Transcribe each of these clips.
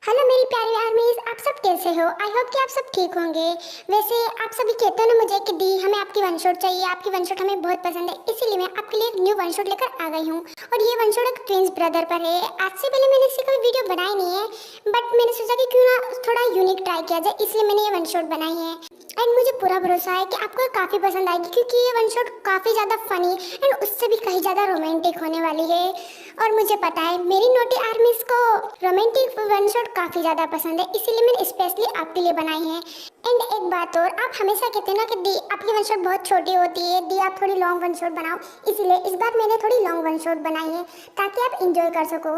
Hello मेरी प्यारी आर्मीज, आप सब कैसे हो? आई होप कि आप सब ठीक होंगे। वैसे आप सभी कहते हो ना मुझे कि दी हमें आपकी वन शॉट चाहिए, आपकी वन शॉट हमें बहुत पसंद है, इसीलिए मैं आपके लिए एक न्यू वन शॉट लेकर आ गई हूँ। और ये वन शॉट एक ट्विंस ब्रदर पर है। आज से पहले मैंने इसकी कोई वीडियो बनाई नहीं है, बट मैंने सोचा कि क्यों ना थोड़ा यूनिक ट्राई किया जाए, इसलिए मैंने ये वन शॉट बनाई है। एंड मुझे पूरा भरोसा है कि आपको काफ़ी पसंद आएगी, क्योंकि ये वन शॉट काफ़ी ज़्यादा फनी एंड उससे भी कहीं ज़्यादा रोमांटिक होने वाली है। और मुझे पता है मेरी नोटी आर्मीज को रोमांटिक वन शॉट काफ़ी ज़्यादा पसंद है, इसीलिए मैंने स्पेशली आपके लिए बनाई है। एंड एक बात और, आप हमेशा कहते हैं ना कि दी आपकी वन शॉट बहुत छोटी होती है, दी आप थोड़ी लॉन्ग वन शॉट बनाओ, इसीलिए इस बार मैंने थोड़ी लॉन्ग वन शॉट बनाई है ताकि आप इंजॉय कर सको।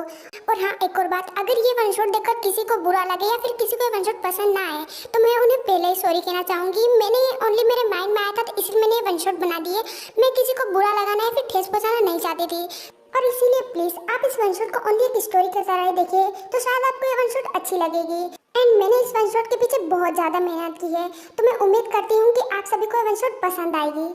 और हाँ, एक और बात, अगर ये वन शॉट देखकर किसी को बुरा लगे या फिर किसी को वन शॉट पसंद ना आए तो मैं उन्हें पहले ही सॉरी कहना चाहूँगी। मैंने ओनली मेरे माइंड में आया था तो इसलिए मैंने ये वन शॉट बना दी है। मैं किसी को बुरा लगाना या फिर ठेस पहुँचाना नहीं चाहती थी, और इसीलिए प्लीज आप इस वन शॉट को ओनली एक स्टोरी की तरह देखिए, तो शायद आपको ये वन शॉट अच्छी लगेगी। एंड मैंने इस वन शॉट के पीछे बहुत ज़्यादा मेहनत की है, तो मैं उम्मीद करती हूँ कि आप सभी को ये वन शॉट पसंद आएगी।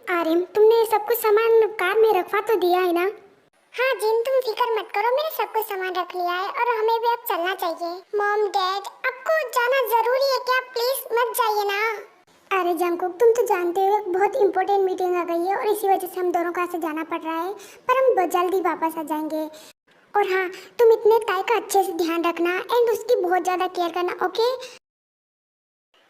आर्यन, तुमने सब कुछ सामान कार में रखवा तो दिया है ना? हाँ जिन, तुम फिक्र मत करो, मैंने सब कुछ सामान रख लिया है और हमें भी अब चलना चाहिए। मॉम डैड, आपको जाना जरूरी है क्या? प्लीज मत जाइए ना। अरे जंकुक, तुम तो जानते हो बहुत इंपॉर्टेंट मीटिंग आ गई है और इसी वजह से हम दोनों को ऐसे जाना पड़ रहा है, पर हम बहुत जल्दी वापस आ जाएंगे। और हाँ, तुम इतने ताई का अच्छे से ध्यान रखना एंड उसकी बहुत ज़्यादा केयर करना, ओके?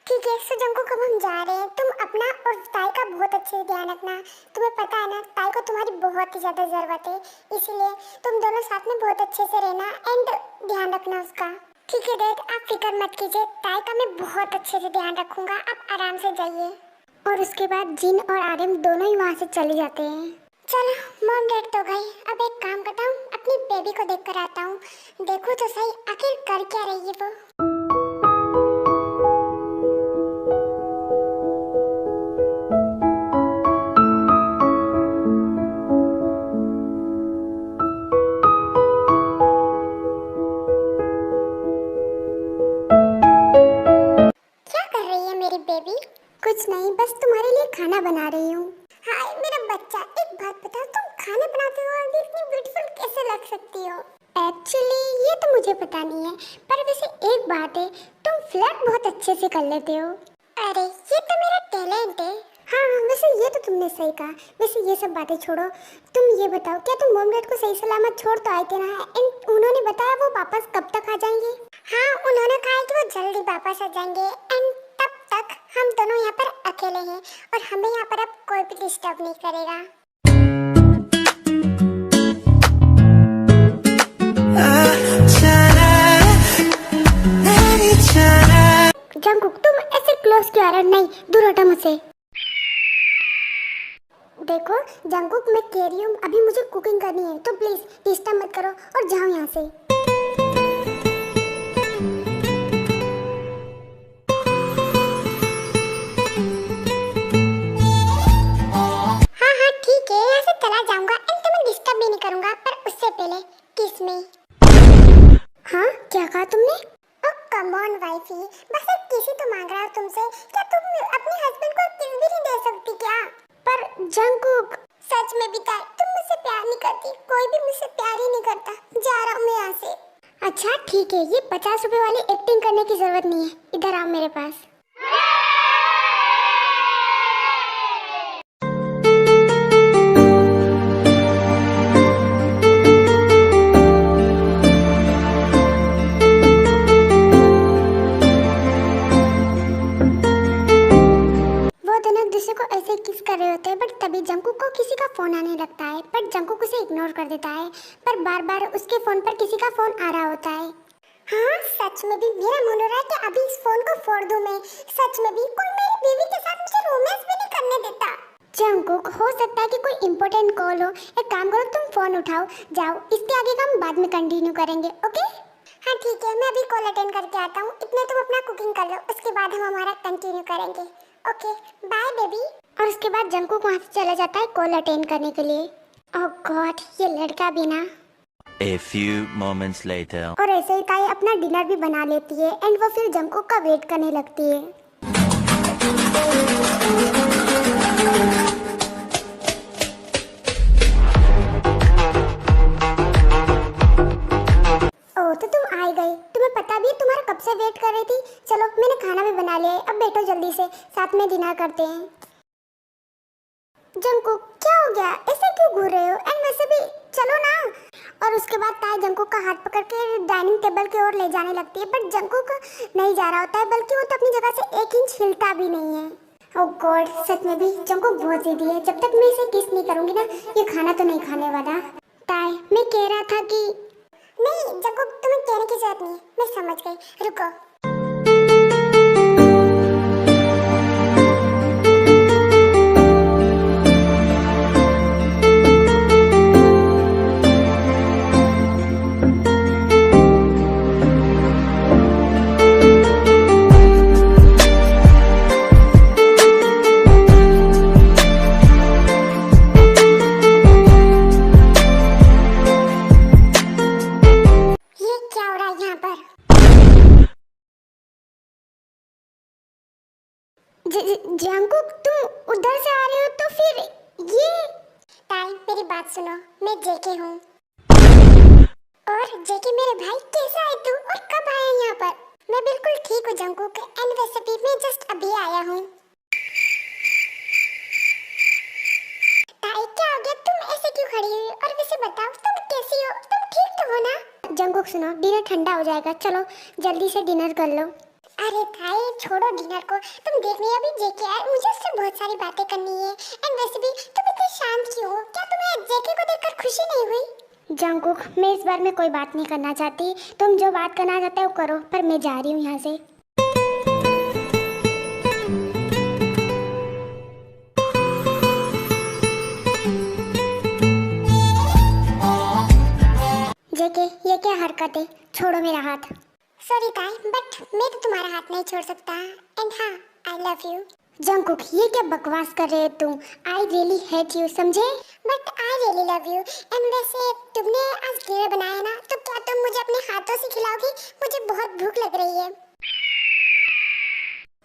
ठीक है, सो जंकुक कब हम जा रहे हैं, तुम अपना और ताई का बहुत अच्छे से ध्यान रखना। तुम्हें पता है ना, ताई को तुम्हारी बहुत ही ज़्यादा ज़रूरत है, इसीलिए तुम दोनों साथ में बहुत अच्छे से रहना एंड ध्यान रखना उसका। ठीक है डैड, आप फिक्र मत कीजिए, ताई का मैं बहुत अच्छे से ध्यान रखूंगा, आप आराम से जाइए। और उसके बाद जिन और आर्यन दोनों ही वहाँ से चले जाते हैं। चलो मॉम डैड तो गई, अब एक काम करता हूँ, अपनी बेबी को देख कर आता हूँ, देखो तो सही आखिर कर क्या रही है वो। बेबी कुछ नहीं, बस तुम्हारे लिए खाना बना रही हूँ। हाय मेरा बच्चा, एक बात बताओ, तुम खाना बनाते हो और इतनी ब्यूटीफुल कैसे लग सकती हो? एक्चुअली ये तो मुझे पता नहीं है, पर वैसे एक बात है, तुम फ्लर्ट बहुत अच्छे से कर लेते हो। अरे ये तो मेरा टैलेंट है। हाँ वैसे ये तो तुमने सही कहा। वैसे ये सब बातें छोड़ो, तुम ये बताओ, क्या तुम मॉम डैड को सही सलामत छोड़ तो आए थे ना? एंड उन्होंने बताया वो वापस कब तक आ जाएंगे? हाँ उन्होंने कहा कि वो जल्दी वापस आ जाएंगे एंड तब तक हम दोनों यहाँ पर अकेले हैं और हमें यहाँ पर अब कोई भी डिस्टर्ब नहीं करेगा। जंकुक तुम ऐसे क्लोज क्यों आ रहे हो? नहीं, दूर हटो मुझसे। देखो जंकुक, मैं कह रही हूँ अभी मुझे कुकिंग करनी है, तो प्लीज डिस्टर्ब मत करो और जाओ यहाँ से। हाँ हाँ ठीक है, यहाँ से चला जाऊंगा एंड तुम्हें डिस्टर्ब भी नहीं करूंगा, पर उससे पहले किस में। हाँ क्या कहा तुमने? ओह कम ऑन वाइफी, बस एक किस ही तो मांग रहा हूँ तुमसे, क्या तुम अपने हस्बैंड को किस भी नहीं दे सकती क्या? पर जंकुक, सच में भी तुम मुझसे प्यार नहीं करती, कोई भी मुझसे प्यार ही नहीं करता, जा रहा हूँ मैं यहाँ से। अच्छा ठीक है, ये 50 रुपए वाली एक्टिंग करने की जरूरत नहीं है, इधर आओ मेरे पास। दूसरे को ऐसे किस कर रहे होते हैं, बट तभी जंकुक को किसी का फोन आने लगता है, पर जंकुक उसे इग्नोर कर देता है, पर बार बार उसके फोन पर किसी का फोन आ रहा होता है। हाँ सच में भी मेरा मन हो रहा है कि अभी इस फोन को फोड़ दूं मैं। सच में भी कोई मेरी बीवी के साथ मुझे रोमांस भी नहीं करने देता। जंगकुक, हो सकता है कि कोई इम्पोर्टेंट कॉल हो। एक काम करो, तुम फोन उठाओ, जाओ। इसके आगे का हम बाद में कंटिन्यू करेंगे, ओके? हाँ ठीक है, मैं अभी कॉल अटेंड करके आता हूँ। इतने तुम अपना कुकिंग कर लो, उसके बाद हम हमारा कंटिन्यू करेंगे। Okay bye baby. और उसके बाद जंगकुक वहाँ से चला जाता है कॉल अटेंड करने के लिए। ओह गॉड, ये लड़का भी ना। A few moments later. और ऐसे ही ताई अपना डिनर भी बना लेती है एंड वो फिर जंगकुक का वेट करने लगती है। ओह तो तुम आ ही गई। तुम्हें पता भी है तुम्हारा कब से वेट कर रही थी। चलो मैंने खाना भी बना लिया है, अब बैठो जल्दी से, साथ में डिनर करते हैं। जंगकुक क्या हो गया, ऐसे क्यों घूर रहे हो? एंड वैसे भी चलो ना। और उसके बाद ताई जंगकुक का हाथ पकड़ के डाइनिंग टेबल की ओर ले जाने लगती है, बट जंगकुक नहीं जा रहा होता है, बल्कि वो तो अपनी जगह से 1 इंच हिलता भी नहीं है। ओह गॉड, सच में भी जंगकुक बहुत जिद्दी है। जब तक मैं इसे किस नहीं करूंगी ना, ये खाना तो नहीं खाने वाला। ताई मैं कह रहा था कि नहीं जंगकुक, तुम्हें कहने की जरूरत नहीं है, मैं समझ गई, रुको। जंगकुक तुम उधर से आ रहे हो तो फिर ये। ताई मेरी बात सुनो, मैं जेके हूँ। और जेके मेरे भाई, कैसे आए तू और कब आया यहाँ पर? मैं बिल्कुल ठीक हूँ जंगकुक, एंड वैसे भी मैं जस्ट अभी आया हूँ। ताई क्या हो गया, तुम ऐसे क्यों खड़ी हुई? और वैसे बताओ तुम कैसी हो, तुम ठीक तो हो ना? जंगकुक सुनो, डिनर ठंडा हो जाएगा, चलो जल्दी से डिनर कर लो। अरे भाई छोड़ो डिनर को, तुम देख नहीं अभी जेके आया, मुझे उससे बहुत सारी बातें करनी है। एंड वैसे भी तुम इतनी शांत क्यों हो? क्या तुम्हें जेके को देखकर खुशी नहीं हुई? जंगकुक मैं इस बार में कोई बात नहीं करना चाहती, तुम जो बात करना चाहते हो करो, पर मैं जा रही हूँ यहाँ से। जेके ये क्या हरकत है, छोड़ो मेरा हाथ। सॉरी ताई, बट मैं तो तुम्हारा हाथ नहीं छोड़ सकता। एंड हाँ, आई लव यू। जंगकुक ये क्या बकवास कर रहे हो तुम? आई रियली हेट यू, समझे? But I really love you. And वैसे तुमने आज डिनर बनाया ना, तो क्या तुम मुझे अपने हाथों से खिलाओगी? मुझे बहुत भूख लग रही है।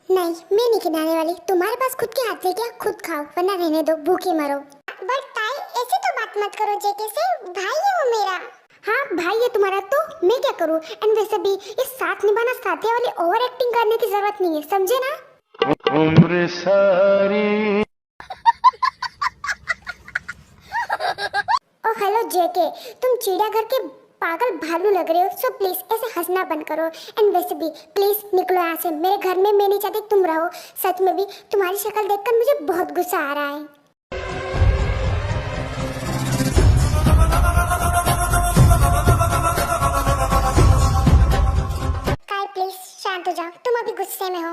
नहीं मैं नहीं खिलाने वाली, तुम्हारे पास खुद के हाथ है क्या? खुद खाओ, वरना रहने दो, भूखे मरो। बट ताई ऐसे तो बात मत करो जेके से, भाई है वो मेरा। हाँ भाई है तुम्हारा, तो मैं क्या करूँ? एंड वैसे भी इस साथ निभाना साथिया वाली ओवर एक्टिंग करने की जरूरत नहीं है, समझे ना? उम्र सारी। ओ हेलो जेके, तुम चिड़ियाघर के पागल भालू लग रहे हो, सो प्लीज ऐसे हंसना बंद करो। एंड वैसे भी प्लीज निकलो यहाँ से, मेरे घर में मैं नहीं चाहती तुम रहो। सच में भी तुम्हारी शक्ल देखकर मुझे बहुत गुस्सा आ रहा है। प्लीज शांत हो जाओ, तुम अभी गुस्से में हो।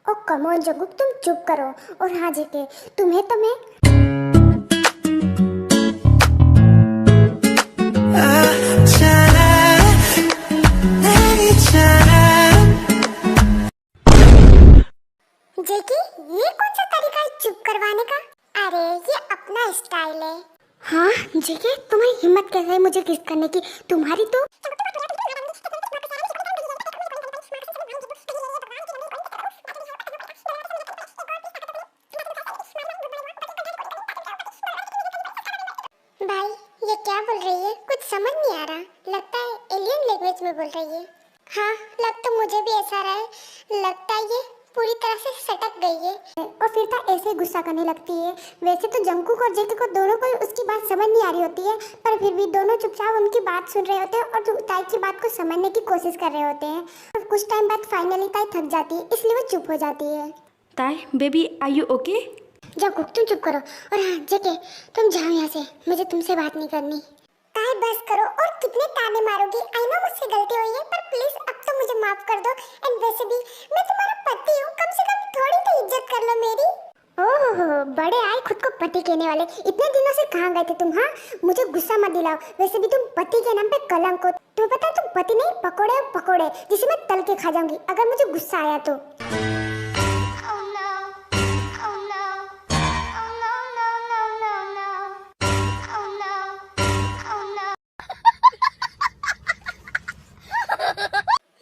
ओ कम ऑन जंगकुक, तुम चुप करो। और हाँ जेके, तुम्हें तो मैं जेके, ये कौन सा तरीका है चुप करवाने का? अरे ये अपना स्टाइल है। हाँ जेके, तुम्हारी हिम्मत कैसे है मुझे किस करने की? तुम्हारी तो भाई ये क्या बोल रही है, कुछ समझ नहीं आ रहा। लगता है एलियन लैंग्वेज में बोल रही है। हाँ लग तो मुझे भी ऐसा रहा है, लगता है ये पूरी तरह से सटक गई है। और फिर तो ऐसे गुस्सा करने लगती है। वैसे तो जंगकुक और जेके को दोनों को उसकी बात समझ नहीं आ रही होती है, पर फिर भी दोनों चुपचाप उनकी बात सुन रहे होते हैं और ताई की बात को समझने की कोशिश कर रहे होते हैं। और कुछ टाइम बाद फाइनली ताई थक जाती है, इसलिए वो चुप हो जाती है। Tae baby are you okay? Jungkook तुम चुप करो, और हाँ जेके तुम जाओ यहाँ से, मुझे तुमसे बात नहीं करनी। ताई बस करो, और कितने ताने मारोगी? आई नो मुझसे गलती हुई है, पर प्लीज अब तो मुझे माफ कर दो। एंड वैसे भी मैं तुम्हारा पति हूँ, कम से कम थोड़ी तो इज्जत कर लो मेरी। ओहो, बड़े आए खुद को पति कहने वाले। इतने दिनों से कहाँ गए थे तुम? हाँ, मुझे गुस्सा मत दिलाओ। वैसे भी तुम पति के नाम पे कलंक हो। तुम्हें पता है तुम पति नहीं, पकोड़े हो पकोड़े, जिसे मैं तल के खा जाऊंगी अगर मुझे गुस्सा आया तो।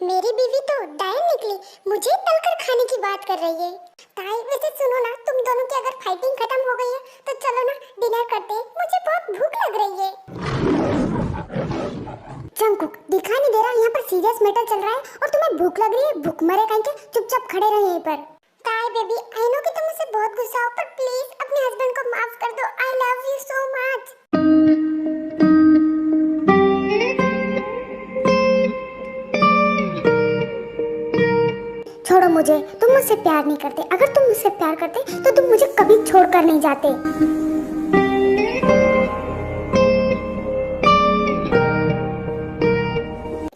मेरी बीवी तो डायन निकली, मुझे तलकर खाने की बात कर रही है। ताई वैसे सुनो ना, तुम दोनों की अगर फाइटिंग खत्म हो गई है तो चलो ना डिनर करते हैं, मुझे बहुत भूख लग रही है। जंकुक दिखाई नहीं दे रहा, यहाँ पर सीरियस मैटर चल रहा है और तुम्हें भूख लग रही है? भूख मरे कहीं के, चुपचाप खड़े रहो यहीं पर। ताई बेबी, आई नो कि तुम मुझसे बहुत गुस्सा हो, पर प्लीज अपने हस्बैंड को माफ कर दो। आई लव यू सो मच। छोड़ो मुझे, तुम मुझसे प्यार नहीं करते। अगर तुम मुझसे प्यार करते तो तुम मुझे कभी छोड़कर नहीं जाते।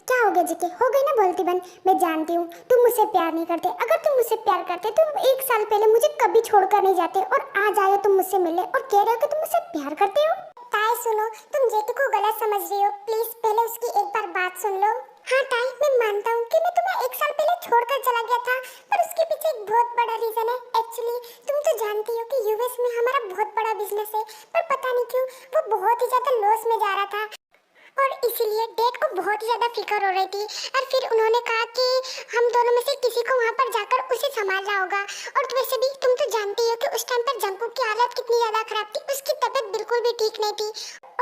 क्या हो गया जीके, हो गई ना बोलती बन। मैं जानती हूँ तुम मुझसे प्यार नहीं करते। अगर तुम मुझसे प्यार करते तो 1 साल पहले मुझे कभी छोड़कर नहीं जाते और आज आए हो तुम मुझसे मिलने और कह रहे हो कि तुम मुझसे प्यार करते हो। ताई सुनो, तुम जेके को गलत समझ रही हो। प्लीज पहले उसकी एक बार बात सुन लो। हाँ ताई, मैं मानता हूँ कि मैं तुम्हें 1 साल पहले छोड़कर चला गया था, पर उसके पीछे एक बहुत बड़ा रीजन है। एक्चुअली तुम तो जानती हो कि यूएस में हमारा बहुत बड़ा बिजनेस है, पर पता नहीं क्यों वो बहुत ही ज्यादा लॉस में जा रहा था और इसीलिए डैड को बहुत ही ज्यादा फिक्र हो रही थी। और फिर उन्होंने कहा कि हम दोनों में से किसी को वहाँ पर जाकर उसे संभालना होगा। और वैसे भी तुम तो जानती हो कि उस टाइम पर जंकुक की हालत कितनी ज्यादा खराब थी, उसकी तबीयत बिल्कुल भी ठीक नहीं थी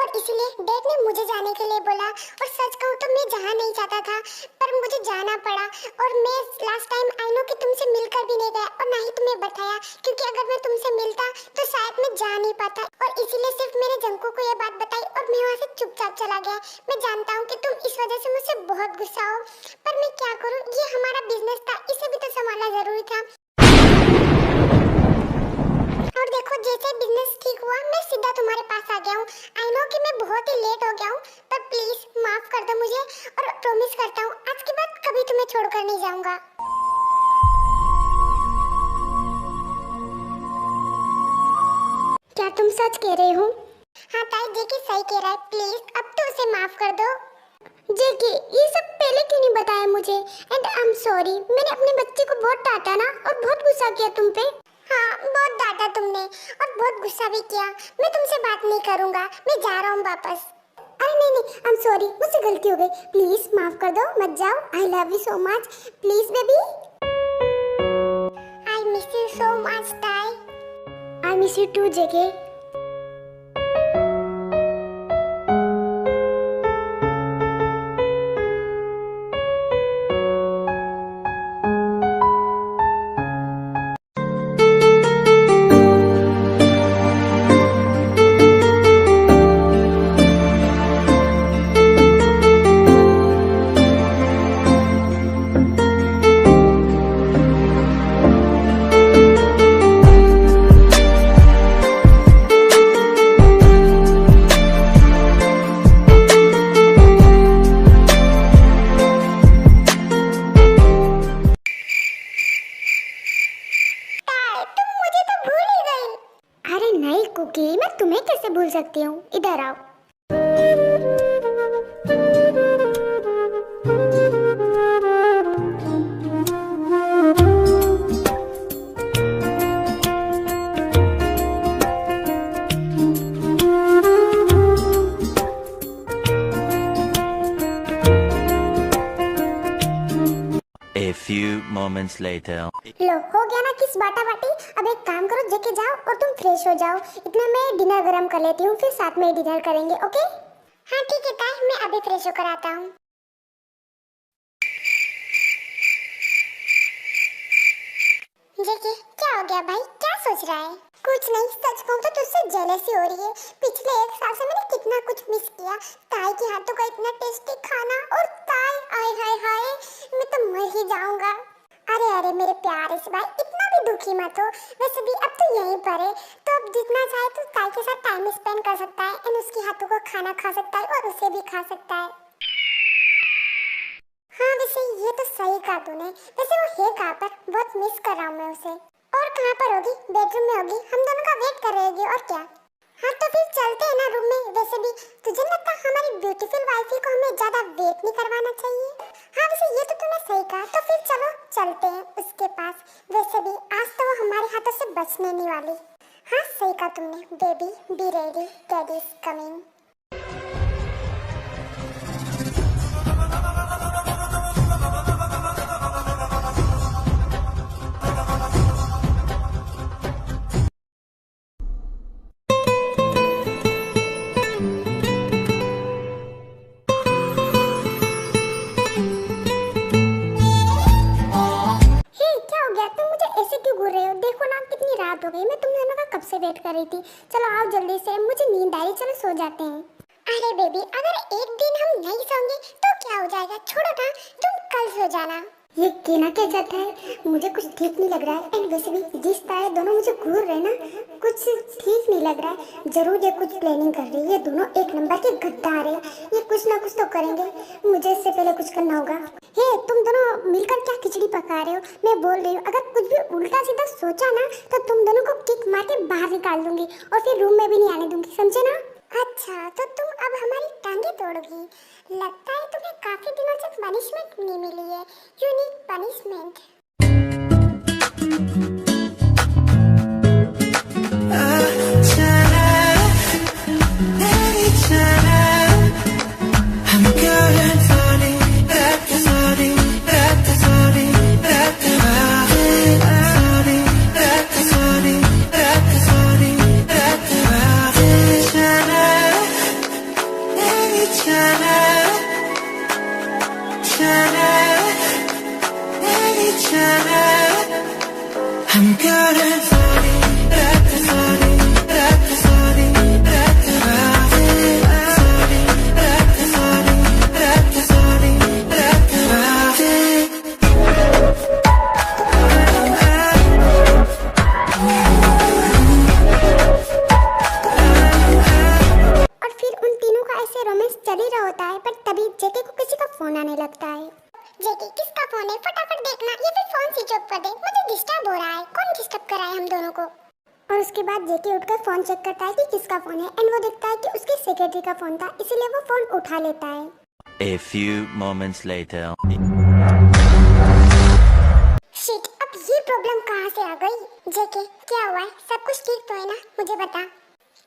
और इसीलिए डैड ने मुझे जाने के लिए बोला। और सच कहूँ तो मैं जाना नहीं चाहता था, पर मुझे जाना पड़ा। और मैं लास्ट टाइम आई नो कि तुमसे मिलकर भी नहीं गया और ना ही तुम्हें बताया, क्योंकि अगर मैं तुमसे मिलता तो शायद मैं जा नहीं पाता और इसीलिए सिर्फ मैंने जंकुक को ये बात बताई और मैं वहाँ से चुपचाप चला गया। मैं जानता हूँ कि तुम इस वजह से मुझसे बहुत गुस्सा हो, पर मैं क्या करूँ, ये हमारा बिजनेस था, इसे भी तो संभालना जरूरी था। और देखो जैसे बिजनेस ठीक हुआ मैं सीधा तुम्हारे पास आ गया हूँ। आई नो कि मैं बहुत ही लेट हो गया हूँ, पर प्लीज माफ कर दो मुझे और प्रॉमिस करता हूँ आज के बाद कभी तुम्हें छोड़कर नहीं जाऊंगा। क्या तुम सच कह रहे हो? हाँ ताई, जेके सही कह रहा है। प्लीज अब तो उसे माफ कर दो। जेके, ये सब पहले क्यों नहीं बताया मुझे? एंड आई एम सॉरी, मैंने अपने बच्चे को बहुत डांटा ना और बहुत गुस्सा किया तुम पे। हाँ, बहुत डांटा तुमने और बहुत गुस्सा भी किया। मैं तुमसे बात नहीं करूँगा, मैं जा रहा हूँ वापस। अरे नहीं नहीं, आई एम सॉरी, मुझसे गलती हो गई। प्लीज माफ कर दो, मत जाओ। I love you so much. Please baby. I miss you so much ताई। I miss you too JK. Kookie, मैं तुम्हें कैसे भूल सकती हूँ? इधर आओ। A few moments later. लो, हो गया ना किस बाटा बाटी। अब एक काम करो, जेके जाओ और तुम फ्रेश हो जाओ। इतना मैं डिनर गरम कर लेती हूँ, फिर साथ में डिनर करेंगे। ओके? हाँ ठीक है ताई, मैं अभी फ्रेश होकर आता हूँ। जेके, क्या हो गया भाई, क्या सोच रहा है? कुछ नहीं, सच कहूँ तो तुझसे जेलसी हो रही है। पिछले 1 साल से मैंने कितना कुछ मिस किया। ताई के हाथों का इतना टेस्टी खाना और ताई, आय हाय हाय, मैं तो मर ही जाऊंगा। अरे अरे मेरे प्यारे से भाई, इतना भी दुखी मत हो। वैसे भी अब तो यहीं पर है, तो अब जितना चाहे तो ताई के साथ टाइम स्पेंड कर सकता है एंड उसके हाथों का खाना खा सकता है और उसे भी खा सकता है। हाँ वैसे ये तो सही कहा तूने। वैसे वो है कहाँ पर? बहुत मिस कर रहा हूँ मैं उसे। और कहाँ पर होगी? बेडरूम में होगी। हम दोनों का वेट कर रहेगी और क्या। हाँ तो फिर चलते हैं ना रूम में। वैसे भी तुझे लगता है हमारी ब्यूटीफुल वाइफी को हमें ज्यादा वेट नहीं करवाना चाहिए? हाँ वैसे ये तो तूने सही कहा। तो फिर चलो चलते हैं उसके पास। वैसे भी आज तो वो हमारे हाथों से बचने नहीं वाली। हाँ सही कहा तुमने। Baby be ready, daddy is coming. रात हो गई। मैं तुम दोनों का कब से वेट कर रही थी। चलो आओ जल्दी से, मुझे नींद आ रही। चलो सो जाते हैं। अरे बेबी अगर एक दिन हम नहीं सोएंगे तो क्या हो जाएगा? छोड़ो ना, तुम कल सो जाना। ये कहना क्या चाहता है? मुझे कुछ ठीक नहीं लग रहा है। एंड वैसे भी जिस तरह दोनों मुझे घूर रहे ना, कुछ ठीक नहीं लग रहा है। जरूर ये कुछ प्लानिंग कर रही है। ये दोनों एक नंबर के गद्दार है। ये कुछ ना कुछ तो करेंगे। मुझे इससे पहले कुछ करना होगा। हे तुम दोनों मिलकर क्या खिचड़ी पका रहे हो? मैं बोल रही हूँ अगर कुछ भी उल्टा सीधा सोचा ना तो तुम दोनों को किक मार के बाहर निकाल दूंगी और फिर रूम में भी नहीं आने दूंगी, समझे ना? अच्छा तो तुम अब हमारी टांगे तोड़ोगी। लगता है तुम्हें काफी दिनों से पनिशमेंट नहीं मिली है। You need punishment. फोन आने लगता है। जेके किसका फोन है? फटाफट देखना, ये फिर फोन स्विच ऑफ कर दे। मुझे डिस्टर्ब हो रहा है। कौन डिस्टर्ब कर रहा है हम दोनों को? और उसके बाद जेके उठकर फोन चेक करता है कि किसका फोन है। एंड वो देखता है कि उसके सेक्रेटरी का फोन था, इसीलिए वो फोन उठा लेता है। A few moments later. Shit, अब ये प्रॉब्लम कहाँ से आ गई? जेके क्या हुआ है? सब कुछ ठीक तो है ना? मुझे बता।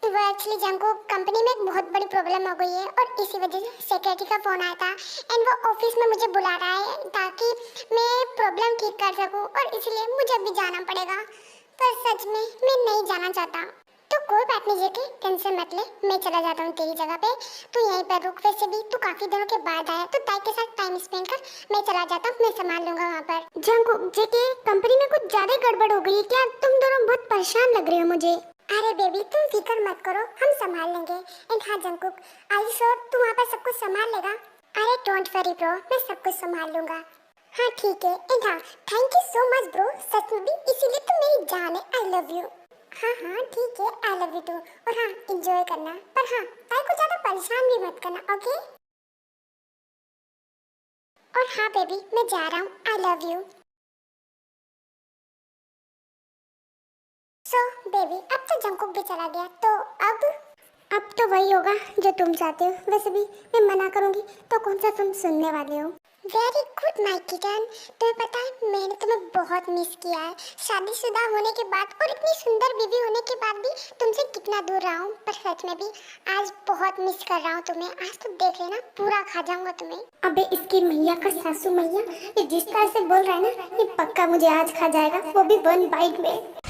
वो एक्चुअली जंको कंपनी में एक बहुत बड़ी प्रॉब्लम हो गई है और इसी वजह से सेक्रेटरी का फोन आया था। एंड वो ऑफिस में मुझे बुला रहा है ताकि मैं प्रॉब्लम ठीक कर सकूं और इसलिए मुझे भी जाना पड़ेगा। पर सच में मैं नहीं जाना चाहता। तो कोई बात नहीं जेके, टेंशन मत ले, मैं चला जाता हूँ तेरी जगह पे। तू यहीं पर रुक। वैसे भी तू काफी दिनों के बाद आया तो ताई के साथ टाइम स्पेंड कर। मैं चला जाता हूँ, मैं संभाल लूंगा वहाँ पर। जंको जेके कंपनी में कुछ ज्यादा गड़बड़ हो गई है क्या? तुम दोनों बहुत परेशान लग रहे हो मुझे। अरे बेबी तुम फिक्र मत करो, हम संभाल लेंगे। एंड हाँ जंकुक, आई यू श्योर तू वहाँ पर सब कुछ संभाल लेगा? अरे डोंट वरी ब्रो, मैं सब कुछ संभाल लूंगा। हाँ ठीक है। एंड हाँ thank you so much bro, सच में भी इसीलिए तुम मेरी जान है। I love you. हाँ ठीक है, आई लव यू टू। और हाँ एंजॉय करना, पर हाँ ताई को ज्यादा परेशान भी मत करना, ओके? और हाँ बेबी मैं जा रहा हूँ, आई लव यू। सो बेबी अब तो जंकुक भी चला गया, तो अब तो वही होगा जो तुम चाहते हो। वैसे भी मैं मना करूंगी तो कौन सा तुम सुनने वाले हो? Very good my kitten. तुम्हें पता है मैंने तुम्हें बहुत मिस किया है। शादीशुदा होने के बाद और इतनी सुंदर बीवी होने के बाद भी तुमसे कितना दूर रहा हूँ। पर सच में भी आज बहुत मिस कर रहा हूँ तुम्हें। आज तो देख लेना, पूरा खा जाऊंगा तुम्हें। अबे इसकी मैया का सासू मैया, ये जिस तरह से बोल रहा है ना, ये पक्का मुझे आज खा जाएगा, वो भी 1 बाइट में।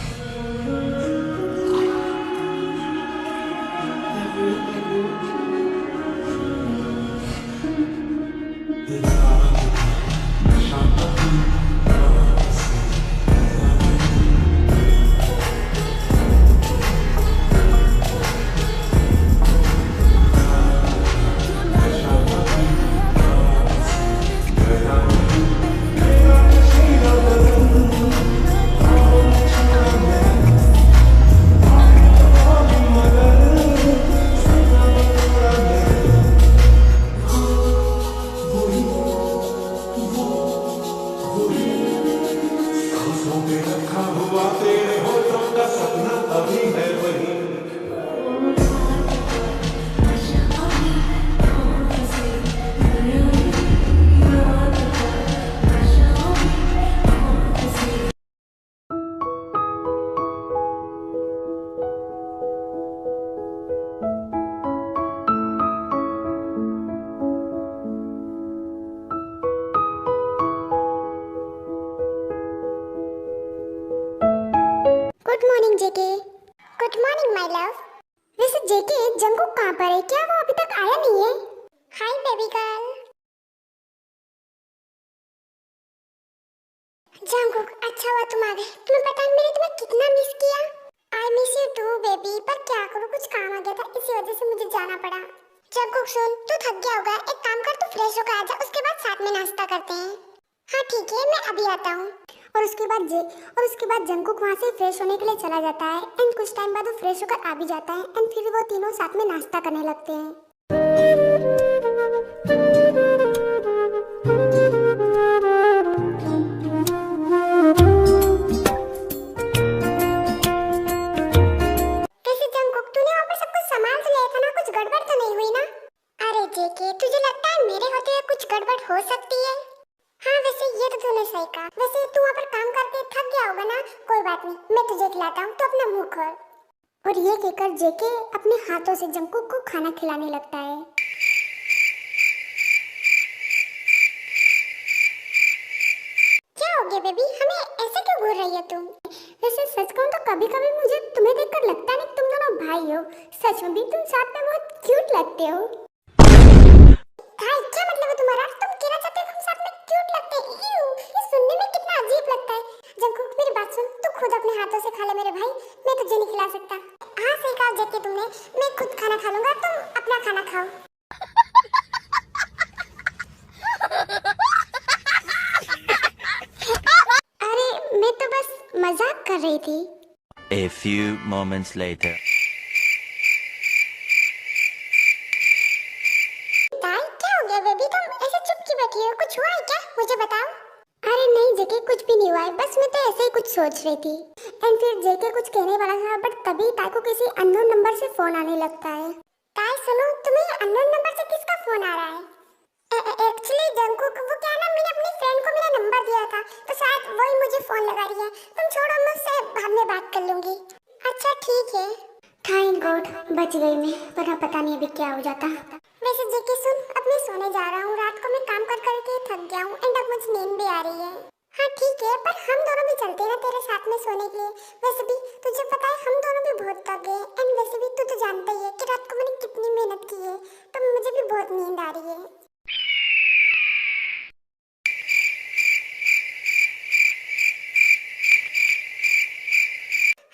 जेके जंगकुक कहाँ पर है? क्या वो अभी तक आया नहीं है? Hi baby girl. जंगकुक, अच्छा हुआ तुम आ गए। तुम्हें पता है मैंने तुम्हें कितना मिस किया। I miss you too baby, पर क्या करूं, कुछ काम आ गया था, इसी वजह से मुझे जाना पड़ा। जंगकुक सुन, तू थक गया होगा, एक काम कर, तू फ्रेश होकर आ जा, उसके बाद साथ में नाश्ता करते हैं। हाँ ठीक है, मैं अभी आता हूँ। और उसके बाद जंगकुक वहाँ से फ्रेश होने के लिए चला जाता है एंड कुछ टाइम बाद वो फ्रेश होकर आ भी जाता है एंड फिर वो तीनों साथ में नाश्ता करने लगते हैं। वैसे जंगकुक, तूने वहाँ पर सब कुछ संभाल तो लिया था ना? कुछ गड़बड़ तो नहीं हुई ना? अरे जेके, तुझे लगता है मेरे होते हुए कुछ गड़बड़ हो सकती है? हाँ वैसे ये तो तूने सही कहा। वैसे तू वहाँ पर काम करके थक गया होगा ना? कोई बात नहीं, मैं तुझे खिलाता हूँ, तो अपना मुंह खोल। और ये कहकर जेके अपने हाथों से जंगकुक को खाना खिलाने लगता है। क्या हो गया बेबी, हमें ऐसे क्यों घूर रही है तुम? वैसे सच कहूँ तो कभी कभी मुझे तुम्हें देखकर लगता नहीं तुम दोनों भाई हो। सच में भी तुम साथ में बहुत क्यूट लगते हो। भाई क्या मतलब है तुम्हारा? तुम कहना चाहते हो हम साथ में क्यूट लगते हैं? इयू, ये सुनने में कितना अजीब लगता है। जंगकुक मेरी बात सुन, तू खुद अपने हाथों से खा ले मेरे भाई, मैं तुझे नहीं खिला सकता। हाँ सही कहा जेके तुमने, मैं खुद खाना खा लूंगा, तुम अपना खाना खाओ। अरे मैं तो बस मजाक कर रही थी। A few moments later. क्या हो गया बेबी, तुम ऐसे चुप क्यों बैठी हो? कुछ हुआ है क्या? मुझे बताओ। अरे नहीं जेके, कुछ भी नहीं हुआ है, बस मैं तो ऐसे ही कुछ सोच रही थी। एंड फिर जेके कुछ कहने वाला था बट तभी ताई को किसी अननोन नंबर से फोन आने लगता है। ताई सुनो, तुम्हें अननोन नंबर से किसका फोन आ रहा है? एक्चुअली जंगकुक, वो क्या ना, मैंने अपनी फ्रेंड को मेरा नंबर दिया था, तो शायद वही मुझे फोन लगा रही है। तुम छोड़ो, मैं उससे बाद में बात कर लूंगी। अच्छा ठीक है। थैंक गॉड, बच गई मैं, वरना पता नहीं अभी क्या हो जाता। वैसे जेके सुन, अब मैं सोने जा रहा हूँ, रात को मैं काम कर करके थक गया हूँ एंड अब मुझे नींद भी आ रही है। हाँ ठीक है, पर हम दोनों भी चलते हैं ना तेरे साथ में सोने के लिए। वैसे भी तुझे पता है हम दोनों भी बहुत थक गए एंड वैसे भी तू तो जानता ही है कि रात को मैंने कितनी मेहनत की है, तो मुझे भी बहुत नींद आ रही है।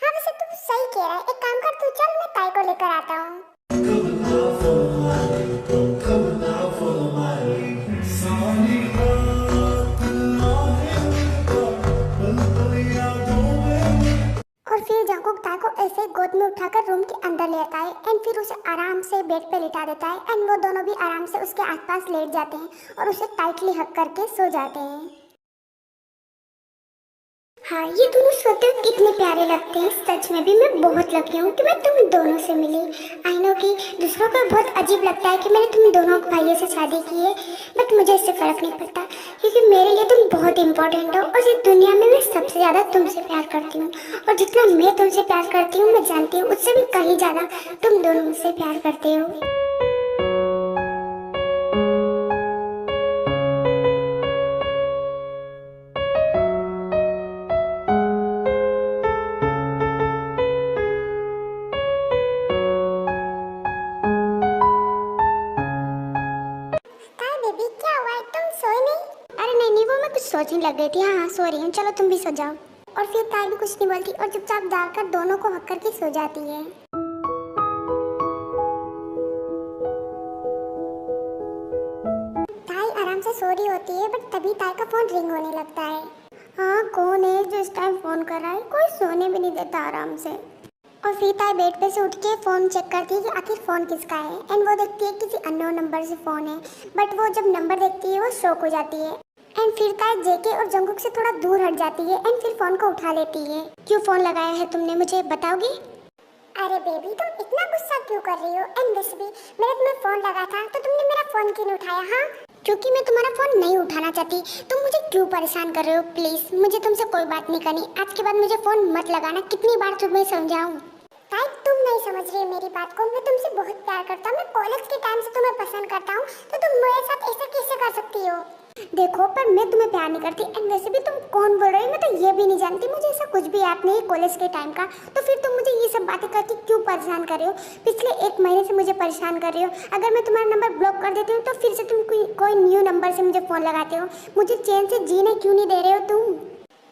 हाँ वैसे तू सही कह रहा है, एक काम कर, तू चल, मैं ताई को लेकर आता हूँ। और फिर जंगकुक ताई को ऐसे गोद में उठाकर रूम के अंदर ले आता है एंड फिर उसे आराम से बेड पे लिटा देता है एंड वो दोनों भी आराम से उसके आसपास लेट जाते हैं और उसे टाइटली हग करके सो जाते हैं। हाँ ये दोनों सोते हुए कितने प्यारे लगते हैं। सच में भी मैं बहुत लकी हूँ कि मैं तुम दोनों से मिली। आई नो कि दूसरों को बहुत अजीब लगता है कि मैंने तुम दोनों भाइयों से शादी की है, बट मुझे इससे फर्क नहीं पड़ता क्योंकि मेरे लिए तुम बहुत इंपॉर्टेंट हो और इस दुनिया में मैं सबसे ज़्यादा तुमसे प्यार करती हूँ। और जितना मैं तुमसे प्यार करती हूँ मैं जानती हूँ उससे भी कहीं ज़्यादा तुम दोनों मुझसे प्यार करते हो। सोचने लग गई थी। हाँ सो रही हूँ, चलो तुम भी सो जाओ। और फिर ताई भी कुछ नहीं बोलती और चुपचाप जाकर दोनों को हक करके सो जाती है। ताई आराम से सो रही होती है बट तभी ताई का फोन रिंग होने लगता है। हाँ कौन है जो इस टाइम फोन कर रहा है? कोई सोने भी नहीं देता आराम से। और फिर ताई बेड पे से उठ के फोन चेक करती है कि आखिर फोन किसका है एंड वो देखती है किसी अननोन नंबर से फोन है, बट वो जब नंबर देखती है वो शॉक हो जाती है एंड फिर ताई जेके और जंगकुक से थोड़ा दूर हट जाती है एंड फिर फोन को उठा लेती है। क्यों फोन लगाया है तुमने, मुझे बताओगी? अरे बेबी तुम इतना गुस्सा क्यों कर रही हो? एंड वैसे भी मैंने तुम्हें फोन लगा था तो तुमने मेरा फोन क्यों नहीं उठाया? हाँ क्योंकि मैं तुम्हारा फोन नहीं उठाना चाहती। तुम मुझे क्यों परेशान कर रहे हो? प्लीज मुझे तुमसे कोई बात नहीं करनी, आज के बाद मुझे फोन मत लगाना। कितनी बार तुम्हें समझाऊं? ताई तुम नहीं समझ रही हो मेरी बात को। मैं तुमसे बहुत प्यार करता हूँ, मैं कॉलेज के टाइम से तुम्हें पसंद करता हूँ, तो तुम मेरे साथ ऐसा कैसे कर सकती हो? देखो, पर मैं तुम्हें प्यार नहीं करती, एंड वैसे भी तुम कौन बोल रही हो, मैं तो ये भी नहीं जानती, मुझे ऐसा कुछ भी याद नहीं है कॉलेज के टाइम का। तो फिर तुम मुझे ये सब बातें करके क्यों परेशान कर रहे हो? पिछले 1 महीने से मुझे परेशान कर रहे हो। अगर मैं तुम्हारा नंबर ब्लॉक कर देती हूँ तो फिर से तुम कोई न्यू नंबर से मुझे फ़ोन लगाते हो। मुझे चैन से जीने क्यों नहीं दे रहे हो तुम?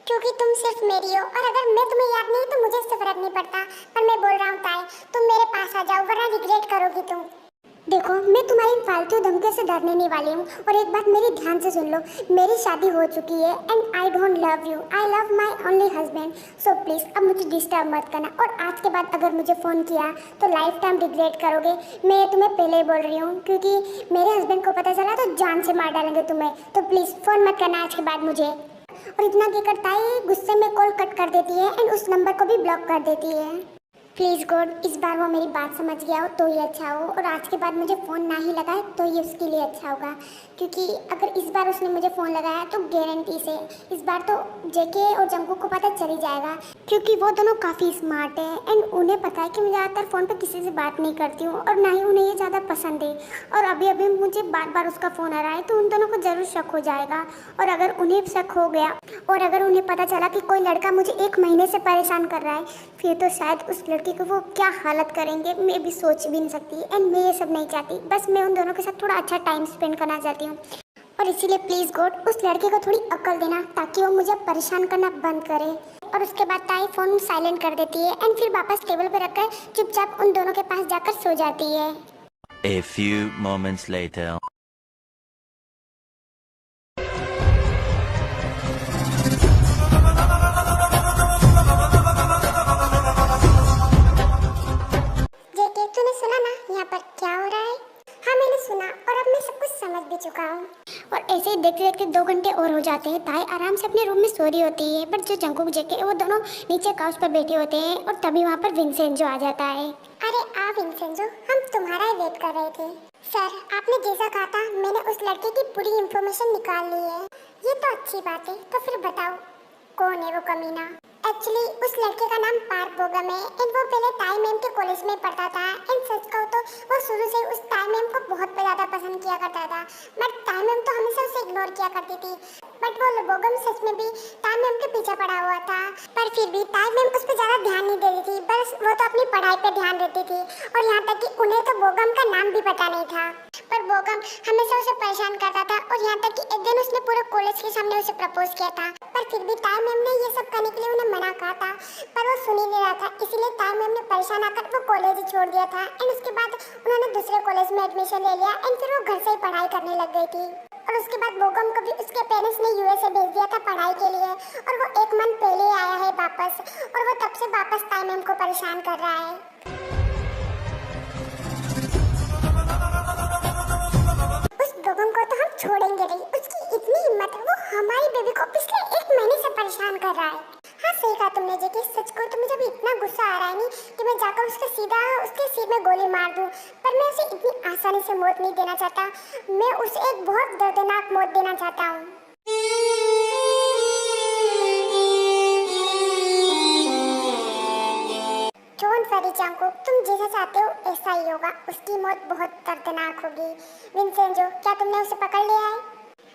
क्योंकि तुम सिर्फ मेरी हो, और अगर मैं तुम्हें याद नहीं तो मुझे इससे फर्क नहीं पड़ता। पर मैं बोल रहा हूँ ताई, तुम मेरे पास आ जाओ, वरना रिग्रेट करोगी तुम। देखो, मैं तुम्हारी फालतू धमकियों से डरने नहीं वाली हूँ, और एक बात मेरी ध्यान से सुन लो, मेरी शादी हो चुकी है and I don't love you, I love my only husband. So please अब मुझे डिस्टर्ब मत करना, और आज के बाद अगर मुझे फ़ोन किया तो लाइफ टाइम रिग्रेट करोगे। मैं तुम्हें पहले ही बोल रही हूँ, क्योंकि मेरे हस्बैंड को पता चला तो जान से मार डालेंगे तुम्हें। तो प्लीज़ फ़ोन मत करना आज के बाद मुझे। और इतना क्या करता है, गुस्से में कॉल कट कर देती है एंड उस नंबर को भी ब्लॉक कर देती है। प्लीज़ गॉड, इस बार वो मेरी बात समझ गया हो तो ही अच्छा हो, और आज के बाद मुझे फ़ोन ना ही लगाए तो ये उसके लिए अच्छा होगा। क्योंकि अगर इस बार उसने मुझे फ़ोन लगाया तो गारंटी से इस बार तो जेके और जंगकुक को पता चल ही जाएगा, क्योंकि वो दोनों काफ़ी स्मार्ट है एंड उन्हें पता है कि मैं ज़्यादातर फ़ोन पर किसी से बात नहीं करती हूँ, और ना ही उन्हें ये ज़्यादा पसंद है। और अभी अभी मुझे बार बार उसका फ़ोन आ रहा है तो उन दोनों को ज़रूर शक हो जाएगा। और अगर उन्हें शक हो गया और अगर उन्हें पता चला कि कोई लड़का मुझे 1 महीने से परेशान कर रहा है, फिर तो शायद उस लड़की को वो क्या हालत करेंगे मैं भी सोच भी नहीं सकती। एंड मैं ये सब नहीं चाहती, बस मैं उन दोनों के साथ थोड़ा अच्छा टाइम स्पेंड करना चाहती हूँ। और इसीलिए प्लीज़ गॉड, उस लड़के को थोड़ी अक्ल देना ताकि वो मुझे परेशान करना बंद करे। और उसके बाद ताई फ़ोन साइलेंट कर देती है एंड फिर वापस टेबल पर रखकर चुपचाप उन दोनों के पास जाकर सो जाती है। A few moments later. तूने सुना ना यहाँ पर क्या हो रहा है? हाँ, मैंने सुना, और अब मैं सब कुछ समझ भी चुका हूँ। और ऐसे ही देखते देखते 2 घंटे और हो जाते हैं। ताई आराम से अपने रूम में सो रही होती है, बट जो जंगकुक जेके वो दोनों नीचे काउच पर बैठे होते हैं, और तभी वहाँ पर विंसेंजो आ जाता है। अरे आ विंसेंजो, हम तुम्हारा ही वेट कर रहे थे। सर, आपने जैसा कहा था मैंने उस लड़के की पूरी इन्फॉर्मेशन निकाल ली है। ये तो अच्छी बात है, तो फिर बताओ कौन है वो कमीना? एक्चुअली उस लड़के का नाम पार्क बोगम है एंड वो पहले ताई मैम के कॉलेज में पढ़ता था। एंड सच कहूँ तो वो शुरू से उस ताई मैम को बहुत ज़्यादा पसंद किया करता था, बट ताई मैम तो हमेशा उसे इग्नोर किया करती थी। बट वो बोगम सच में भी ताई मैम के पीछे पड़ा हुआ था, पर फिर भी ताई मैम उस पर ज़्यादा ध्यान नहीं देती थी, बस वो तो अपनी पढ़ाई पर ध्यान देती थी। और यहाँ तक कि उन्हें तो बोगम का नाम भी पता नहीं था, पर बोगम हमेशा उसे परेशान करता था। और यहाँ तक कि एक दिन उसने पूरे कॉलेज के सामने उसे प्रपोज किया था, पर फिर भी ताई मैम ने ये सब करने के लिए उन्हें मना कहा था, पर वो सुन ही नहीं रहा था। इसीलिए ताई मैम ने परेशान आकर वो कॉलेज ही छोड़ दिया था। एंड उसके बाद उन्होंने दूसरे कॉलेज में एडमिशन ले लिया एंड फिर वो घर से ही पढ़ाई करने लग गई थी। और उसके बाद बोगम को भी उसके पेरेंट्स ने यूएसए भेज दिया था पढ़ाई के लिए, और वो 1 मंथ पहले आया है वापस, और वो तब से वापस ताई मैम को परेशान कर रहा है। उस बोगम को तो हम छोड़ेंगे नहीं, उसकी इतनी हिम्मत है, वो हमारी बेबी को पिछले 1 महीने से परेशान कर रहा है। हाँ, सही कहा तुमने जेके, सच को तो मुझे भी इतना गुस्सा आ रहा है नहीं कि मैं जाकर उसके सीधा उसके सिर में गोली मार दूं, पर मैं उसे इतनी आसानी से मौत नहीं देना चाहता। मैं उसे एक बहुत दर्दनाक मौत देना चाहता हूँ। डोंट वरी जंगकुक, तुम जैसा चाहते हो ऐसा ही होगा। उसकी मौत बहुत दर्दनाक होगी। विंसेंजो, क्या तुमने उसे पकड़ लिया है?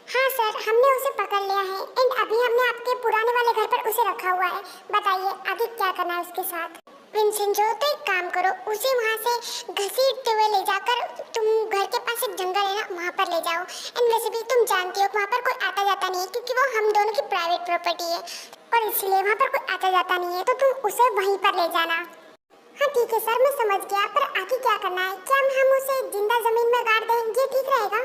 हाँ सर, हमने उसे पकड़ लिया है एंड अभी हमने आपके पुराने वाले घर पर उसे रखा हुआ है। बताइए आगे क्या करना है उसके साथ? विंसेंजो, तो एक काम करो, उसे वहाँ से घसीटते हुए ले जाकर तुम घर के पास एक जंगल है ना, वहाँ पर ले जाओ। एंड वैसे भी तुम जानती हो वहाँ पर कोई आता जाता नहीं है, क्योंकि वो हम दोनों की प्राइवेट प्रॉपर्टी है, और इसलिए वहाँ पर कोई आता जाता नहीं है, तो तुम उसे वहीं पर ले जाना। हाँ ठीक है सर, मैं समझ गया, पर आगे क्या करना है? क्या हम उसे जिंदा जमीन में गाड़ दें, ये ठीक रहेगा?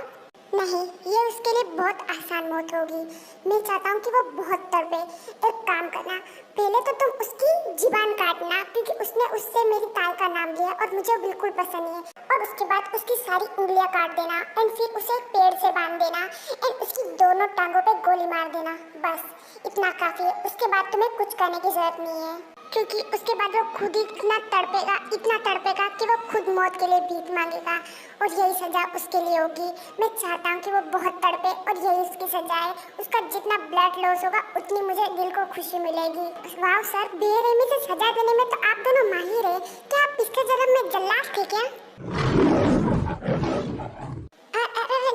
नहीं, ये उसके लिए बहुत आसान मौत होगी। मैं चाहता हूँ कि वो बहुत तड़पे। एक काम करना, पहले तो तुम उसकी जुबान काटना, क्योंकि उसने उससे मेरी ताई का नाम लिया और मुझे बिल्कुल पसंद नहीं है। और उसके बाद उसकी सारी उंगलियां काट देना एंड फिर उसे एक पेड़ से बांध देना एंड उसकी दोनों टांगों पे गोली मार देना। बस इतना काफ़ी है। उसके बाद तुम्हें कुछ करने की जरूरत नहीं है, क्योंकि उसके बाद वो खुद ही इतना तड़पेगा कि वो खुद मौत के लिए भीख मांगेगा, और यही सज़ा उसके लिए होगी। मैं चाहता हूँ कि वो बहुत तड़पे और यही उसकी सज़ा है। उसका जितना ब्लड लॉस होगा उतनी मुझे दिल को खुशी मिलेगी। वाह सर, बेरहमी से सजा देने में तो आप दोनों माहिर है। क्या आप पिछले जन्म में जल्लाद थे क्या?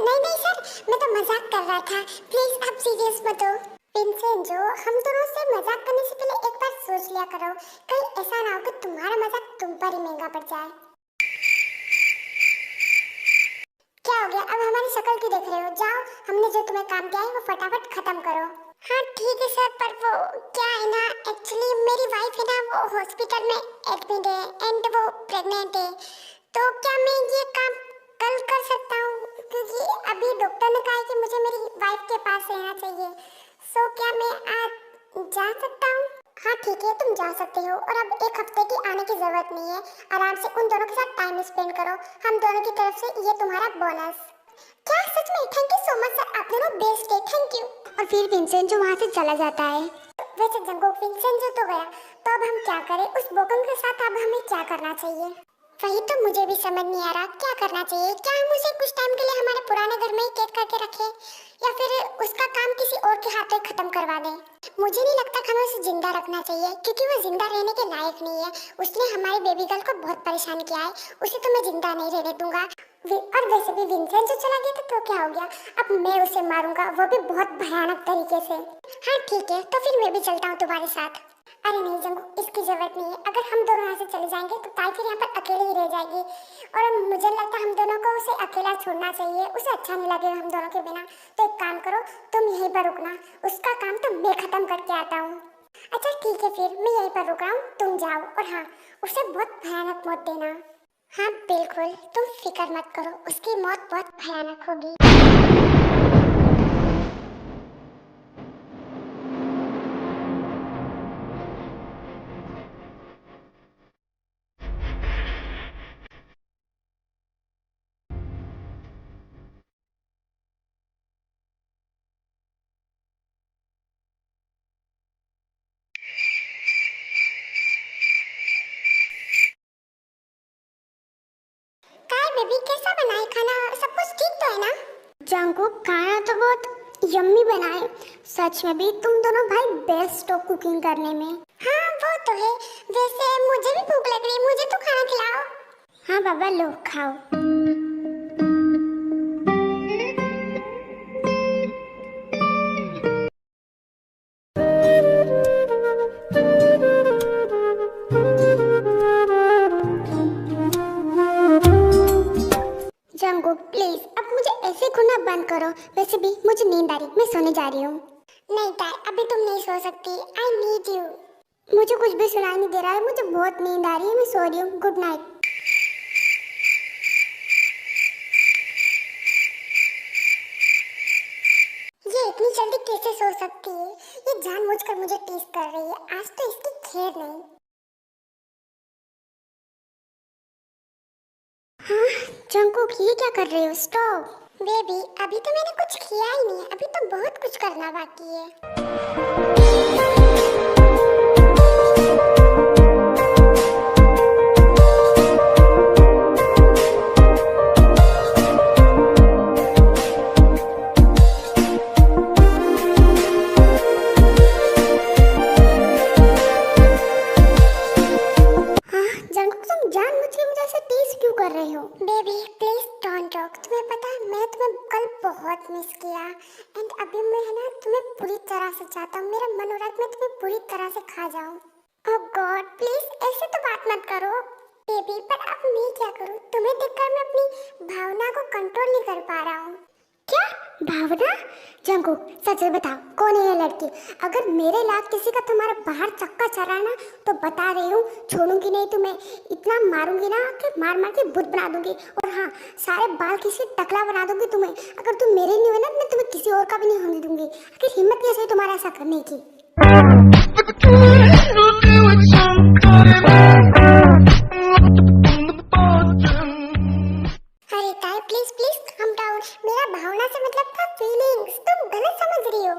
नहीं सर, मैं तो मजाक कर रहा था, प्लीज आप सीरियस मत हो। विंसेंजो, हम दोनों से मजाक करने से पहले एक बार सोच लिया करो, कहीं ऐसा ना हो कि तुम्हारा मजाक तुम पर ही महंगा पड़ जाए। क्या हो गया, अब हमारी शक्ल क्यों देख रहे हो? जाओ, हमने जो तुम्हें काम दिया है वो फटाफट खत्म करो। हाँ ठीक है सर, पर वो क्या है ना, एक्चुअली मेरी वाइफ है ना, वो हॉस्पिटल में एडमिट है एंड वो प्रेग्नेंट है, तो क्या मैं ये काम कल कर सकता हूँ? क्योंकि अभी डॉक्टर ने कहा है कि मुझे मेरी वाइफ के पास रहना चाहिए। सो क्या मैं आज जा सकता हूँ? हाँ ठीक है, तुम जा सकते हो, और अब एक हफ्ते की आने की जरूरत नहीं है। आराम से उन दोनों के साथ टाइम स्पेंड करो, हम दोनों की तरफ से ये तुम्हारा बोनस। क्या सच में? Thank you so much sir, आप दोनों बेस्ट है, थैंक यू। और फिर विंसेंजो वहाँ से चला जाता है। वैसे जंगोक, विंसेंजो तो गया, तो अब हम क्या करें? उस बोकंग के साथ अब हमें क्या करना चाहिए? वही तो मुझे भी समझ नहीं आ रहा, क्या करना चाहिए? क्या हम उसे कुछ टाइम के लिए हमारे पुराने घर में ही कैद करके रखें, या फिर उसका काम किसी और के हाथ में खत्म करवा दें? मुझे नहीं लगता कि हमें उसे जिंदा रखना चाहिए, क्योंकि वो जिंदा रहने के लायक नहीं है। उसने हमारी बेबी गर्ल को बहुत परेशान किया है, उसे तो मैं जिंदा नहीं रहने दूंगा। और वैसे भी विंसेंट जो चला गया था तो क्या हो गया, अब मैं उसे मारूंगा, वो भी बहुत भयानक तरीके से। हाँ ठीक है, तो फिर मैं भी चलता हूँ तुम्हारे साथ। अरे नहीं जंगू, इसकी जरूरत नहीं है। अगर हम दोनों यहाँ से चले जाएंगे तो ताई फिर यहाँ पर अकेले ही रह जाएगी, और मुझे लगता है हम दोनों को उसे अकेला छोड़ना चाहिए, उसे अच्छा नहीं लगेगा हम दोनों के बिना। तो एक काम करो, तुम यहीं पर रुकना, उसका काम तो मैं खत्म करके आता हूँ। अच्छा ठीक है, फिर मैं यहीं पर रुक रहा हूँ, तुम जाओ, और हाँ, उसे बहुत भयानक मौत देना। हाँ बिल्कुल, तुम फिक्र मत करो, उसकी मौत बहुत भयानक होगी। काय बेबी, कैसा बना है खाना? सब कुछ ठीक तो है ना? जंगकुक, खाना तो बहुत यम्मी बना है। सच में भी तुम दोनों भाई बेस्ट हो कुकिंग करने में। हाँ वो तो है, वैसे मुझे भी भूख लग रही है, मुझे तो खाना खिलाओ। हाँ बाबा, लो खाओ। जंगकुक प्लीज, अब मुझे ऐसे घूरना बंद करो। वैसे भी मुझे नींद आ रही, मैं सोने जा रही हूँ। नहीं ताई, अभी तुम नहीं सो सकती, आई नीड यू। मुझे कुछ भी सुनाई नहीं दे रहा है, मुझे बहुत नींद आ रही है, मैं सो रही हूँ। Good night. ये इतनी जल्दी कैसे सो सकती है? ये जानबूझकर मुझे टीज कर रही है, आज तो इसकी खैर नहीं। हाँ जंगकुक, ये क्या कर रहे हो? स्टॉप। बेबी, अभी तो मैंने कुछ किया ही नहीं है, अभी तो बहुत कुछ करना बाकी है। जंगकुक, तुम जानबूझ के मुझे ऐसे टीज क्यों कर रहे हो? Baby please don't talk. तुम्हें पता है, मैं तुम्हें कल बहुत मिस किया, एंड अभी मैं है ना तुम्हें पूरी तरह से चाहता हूँ। मेरा मन हो रहा है कि मैं तुम्हें पूरी तरह से खा जाऊँ। ओह गॉड, प्लीज ऐसे तो बात मत करो। बेबी, पर अब मैं क्या करूँ? तुम्हें देखकर मैं अपनी भावना को कंट्रोल नहीं कर पा रहा हूँ। क्या भावना? जंगकुक, सच में बताओ, कौन है ये लड़की? अगर मेरे लायक किसी का तुम्हारा बाहर चक्का चला ना, तो बता रही हूँ, छोड़ूंगी नहीं तुम्हें। इतना मारूंगी ना कि मार मार के बुत बना दूंगी, और हाँ, सारे बाल किसी टकला बना दूंगी तुम्हें। अगर तुम मेरे नहीं हुए ना, मैं तुम्हें किसी और का भी नहीं होने दूंगी। आखिर हिम्मत कैसे है तुम्हारा ऐसा करने की? अरे ताई, प्लीज प्लीज काम डाउन। मेरा भावना से मतलब था फीलिंग्स, तुम गलत समझ रही हो।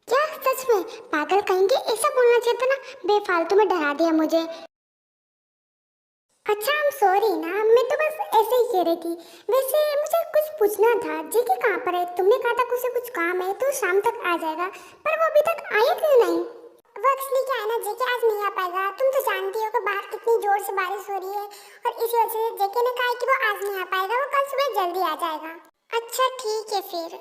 क्या सच में? पागल कहेंगे, ऐसा बोलना चाहिए था ना, बेफालतू में डरा दिया मुझे। अच्छा आई एम सॉरी ना, मैं तो बस ऐसे ही कह रही थी। वैसे मुझे कुछ पूछना था, जेके कहाँ पर है? तुमने कहा था उसे कुछ काम है तो शाम तक आ जाएगा, पर वो अभी तक आया क्यों नहीं? वो एक्चुअली क्या है ना, जेके आज नहीं आ पाएगा। तुम तो जानती हो कि बाहर कितनी जोर से बारिश हो रही है, और इसी वजह से जेके ने कहा है कि वो आज नहीं आ पाएगा, वो कल सुबह जल्दी आ जाएगा। अच्छा ठीक है फिर।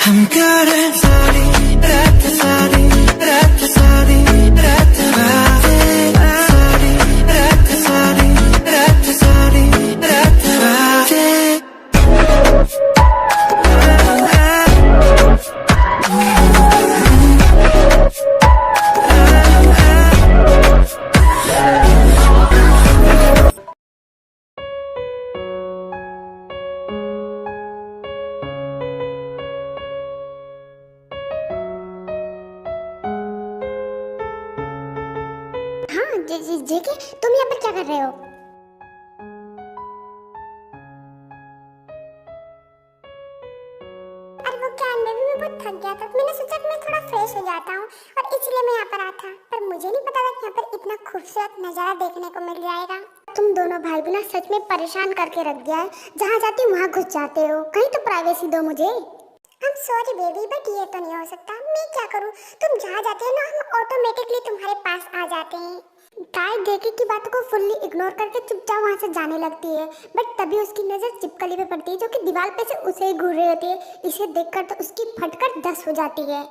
I'm good at sorry, sorry, sorry, हाँ जेके, तुम यहाँ पर क्या कर रहे हो? अरे वो क्या, मैं बहुत थक गया था। मैंने सोचा कि मैं थोड़ा फ्रेश हो जाता हूँ और इसलिए मैं यहाँ पर आया था। पर मुझे नहीं पता था कि यहाँ पर इतना खूबसूरत नजारा देखने को मिल जाएगा। तुम दोनों भाई भी ना सच में परेशान करके रख दिया है। जहाँ जाती हो वहाँ घुस जाते हो। कहीं तो प्राइवेसी दो मुझे। I'm sorry बेबी, बट ये तो नहीं हो सकता। मैं क्या करूँ? तुम जहाँ जाते हो ना, हम ऑटोमेटिकली तुम्हारे पास आ जाते हैं। गाय देखे की बातों को फुल्ली इग्नोर करके चुपचाप वहाँ से जाने लगती है, बट तभी उसकी नजर चिपकली पे पड़ती है जो कि दीवार पे से उसे ही घूर रही होती है। इसे देखकर तो उसकी फटकर 10 हो जाती है।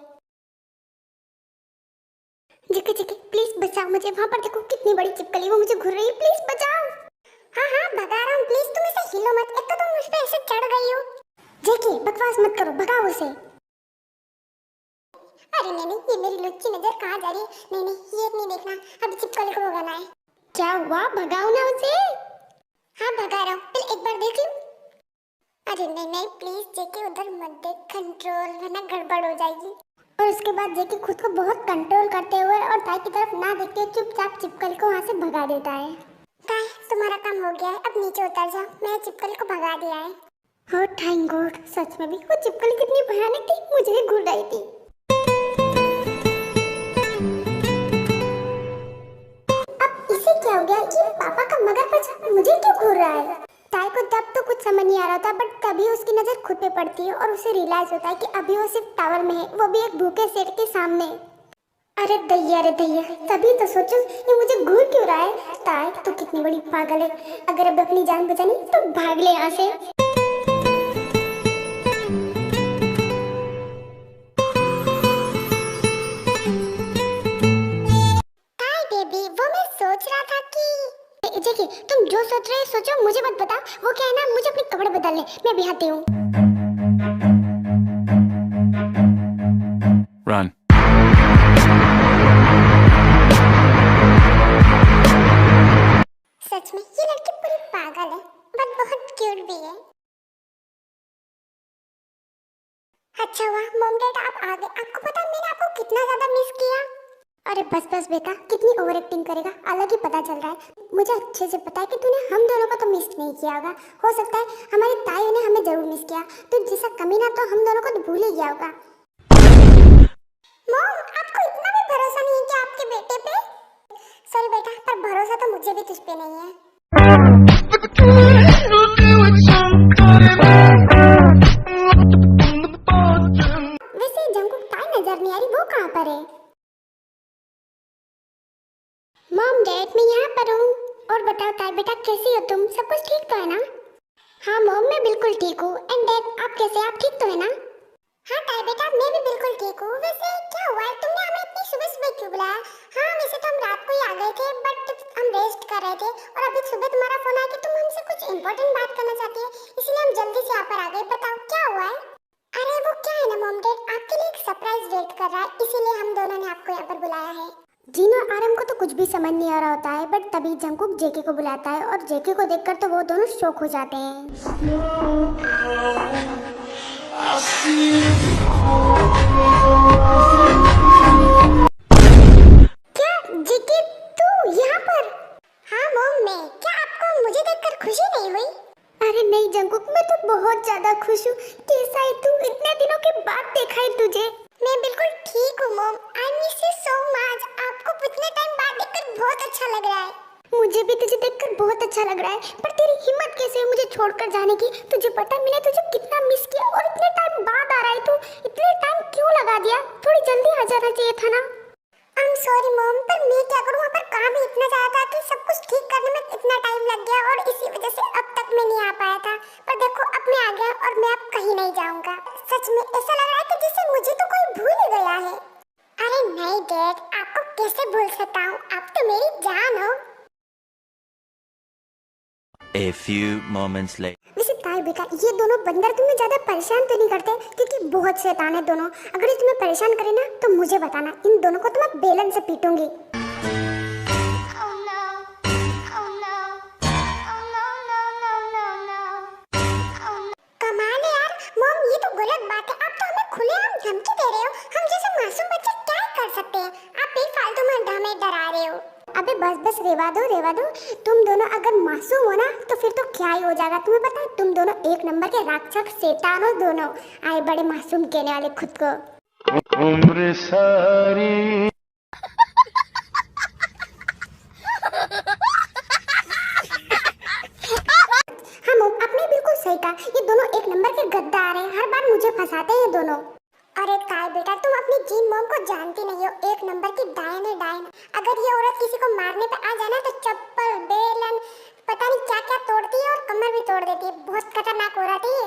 जिके जिके प्लीज बचाओ मुझे। वहाँ पर देखो कितनी बड़ी चिपकली वो मुझे घूर रही है। प्लीज बचाओ। हाँ हाँ भगा रहा हूँ। प्लीज तुम ऐसे हिलो मत। एक तो तुम मुझ पे ऐसे चढ़ गई हो। जेकी बकवास मत करो, भगाओ उसे। अरे नहीं, ये मेरी लुच्ची नजर कहाँ जा रही है? नहीं, ये नहीं देखना। अब चिपकली को भगाना है। क्या हुआ? भगाओ ना उसे। हाँ भगा रहा हूँ, पहले एक बार देख लूं। अरे नहीं प्लीज जेकी, उधर मत देख। कंट्रोल वरना गड़बड़ हो जाएगी। और उसके बाद जेकी खुद को बहुत कंट्रोल करते हुए और ताई की तरफ ना देखते हुए चुपचाप चिपकली को वहाँ से भगा देता है। ताई तुम्हारा काम हो गया है, अब नीचे उतर जाओ। मैंने चिपकली को भगा दिया है। हो थैंक गॉड। सच में भी वो चिपकली कितनी भयानक थी, मुझे ही घूर रही थी। अब इसे क्या हो गया? ये पापा का मगरमच्छ मुझे क्यों घूर रहा है? ताई को तब तो कुछ समझ नहीं आ रहा था, बट तभी उसकी नजर खुद पे पड़ती है और उसे रियलाइज होता है कि अभी वो सिर्फ टावर में है, वो भी एक भूखे शेर के सामने। अरे दैया तभी तो सोचो ये मुझे घूर क्यों रहा है। ताई तो कितनी बड़ी पागल है। अगर अब अपनी जान बचानी तो भाग ले यहाँ से। जेकी तुम जो सोच रहे हो सोचो, मुझे मत बता। वो क्या है ना, मुझे अपने कपड़े बदल ले, मैं भी आती हूँ। Run. सच में ये लड़की पूरी पागल है, बट बहुत क्यूट भी है। अच्छा हुआ मॉम डैड आप आ गए। आपको पता है मैंने आपको कितना ज्यादा मिस किया। अरे बस बेटा, कितनी ओवर एक्टिंग करेगा, अलग ही पता चल रहा है। मुझे अच्छे से पता है कि तूने हम दोनों को तो मिस नहीं किया होगा। हो सकता है हमारी ताई ने हमें जरूर मिस किया। तू जैसा कमीना तो हम दोनों को तो भूल ही गया होगा। मॉम आपको इतना भी भरोसा नहीं है क्या आपके बेटे पे? सॉरी बेटा, पर भरोसा तो मुझे भी तुझ पे नहीं है। वैसे जंगकुक ताई नजर नहीं आ रही, वो कहाँ पर है? मॉम डैड मैं यहाँ पर हूँ। और बताओ ताई बेटा कैसी हो तुम? सब कुछ ठीक तो है ना? हाँ मॉम मैं बिल्कुल ठीक हूँ। एंड डैड आप कैसे, आप ठीक तो है ना? हाँ ताई बेटा मैं भी बिल्कुल ठीक हूँ। वैसे क्या हुआ है, तुमने हमें इतनी सुबह क्यों बुलाया? हाँ वैसे तो हम रात को ही आ गए थे, बट हम रेस्ट कर रहे थे और अभी सुबह तुम्हारा फोन आया कि तुम हमसे कुछ इम्पोर्टेंट बात करना चाहती है, इसलिए हम जल्दी से यहाँ पर आ गए। बताओ क्या हुआ है? अरे वो क्या है ना मॉम डैड, आपके लिए एक सरप्राइज वेट कर रहा है, इसीलिए हम दोनों ने आपको यहाँ पर बुलाया है। जीनो आरम को तो कुछ भी समझ नहीं आ रहा होता है, बट तभी जंगकुक जेके को बुलाता है और जेके को देखकर तो वो दोनों शॉक हो जाते हैं। क्या जेके तू यहाँ पर? हाँ मॉम मैं। क्या आपको मुझे देखकर खुशी नहीं हुई? अरे नहीं जंगकुक, मैं तो बहुत ज्यादा खुश हूँ। कैसा है तू? इतने दिनों के बाद देखा है तुझे। मैं बिल्कुल ठीक हूँ mom. I miss you so much. आपको इतने टाइम बाद देखकर बहुत अच्छा लग रहा है। मुझे भी तुझे देखकर बहुत अच्छा लग रहा है, पर तेरी हिम्मत कैसे है मुझे छोड़कर जाने की? तुझे पता है मैंने तुझे कितना मिस किया और इतने टाइम बाद आ रहा है तू। इतने टाइम क्यों लगा दिया? थोड़ी जल्दी आ जाना चाहिए था ना। आई एम सॉरी मॉम, पर मैं क्या करूँ? वहाँ पर काम ही इतना ज्यादा था कि सब कुछ ठीक करने में इतना टाइम लग गया और इसी वजह से अब तक मैं नहीं आ पाया था। पर देखो अब मैं आ गया और मैं अब कहीं नहीं जाऊंगा। सच में ऐसा लग रहा है कि जैसे मुझे तो कोई भूल ही गया है। अरे नहीं डैड, आपको कैसे भूल सकता हूँ? आप तो मेरी जान हो। A few moments later. वैसे ताई बेटा, ये दोनों बंदर तुम्हें ज्यादा परेशान तो नहीं करते? क्योंकि बहुत शैतान है दोनों। अगर ये तुम्हें परेशान करे ना तो मुझे बताना, इन दोनों को तो मैं बेलन से पीटूंगी। कमाल है यार मॉम, ये तो गलत बात है। आप तो हमें खुलेआम धमकी दे रहे हो। हम जैसे मासूम बच्चे क्या कर सकते हैं? आप बेफालतू में हमें डरा रहे हो। अबे बस बस, रेवा दो रेवा दो। तुम दोनों अगर मासूम हो ना तो फिर तो क्या ही हो जाएगा। तुम्हें पता है तुम दोनों एक नंबर के राक्षस शैतान हो दोनों। आए बड़े मासूम कहने वाले खुद को। उम्र सारी हाँ मॉम, आपने बिल्कुल सही कहा। ये दोनों एक नंबर के गद्दार हैं। हर बार मुझे फंसाते हैं ये दोनों। अरे काय बेटा, तुम अपनी जीन मॉम को जानती नहीं हो। एक नंबर की डायन है डायन। अगर ये औरत किसी को मारने पे आ जाए ना तो चप्पल बेलन पता नहीं क्या क्या तोड़ती है और कमर भी तोड़ देती है। बहुत खतरनाक औरत है ये।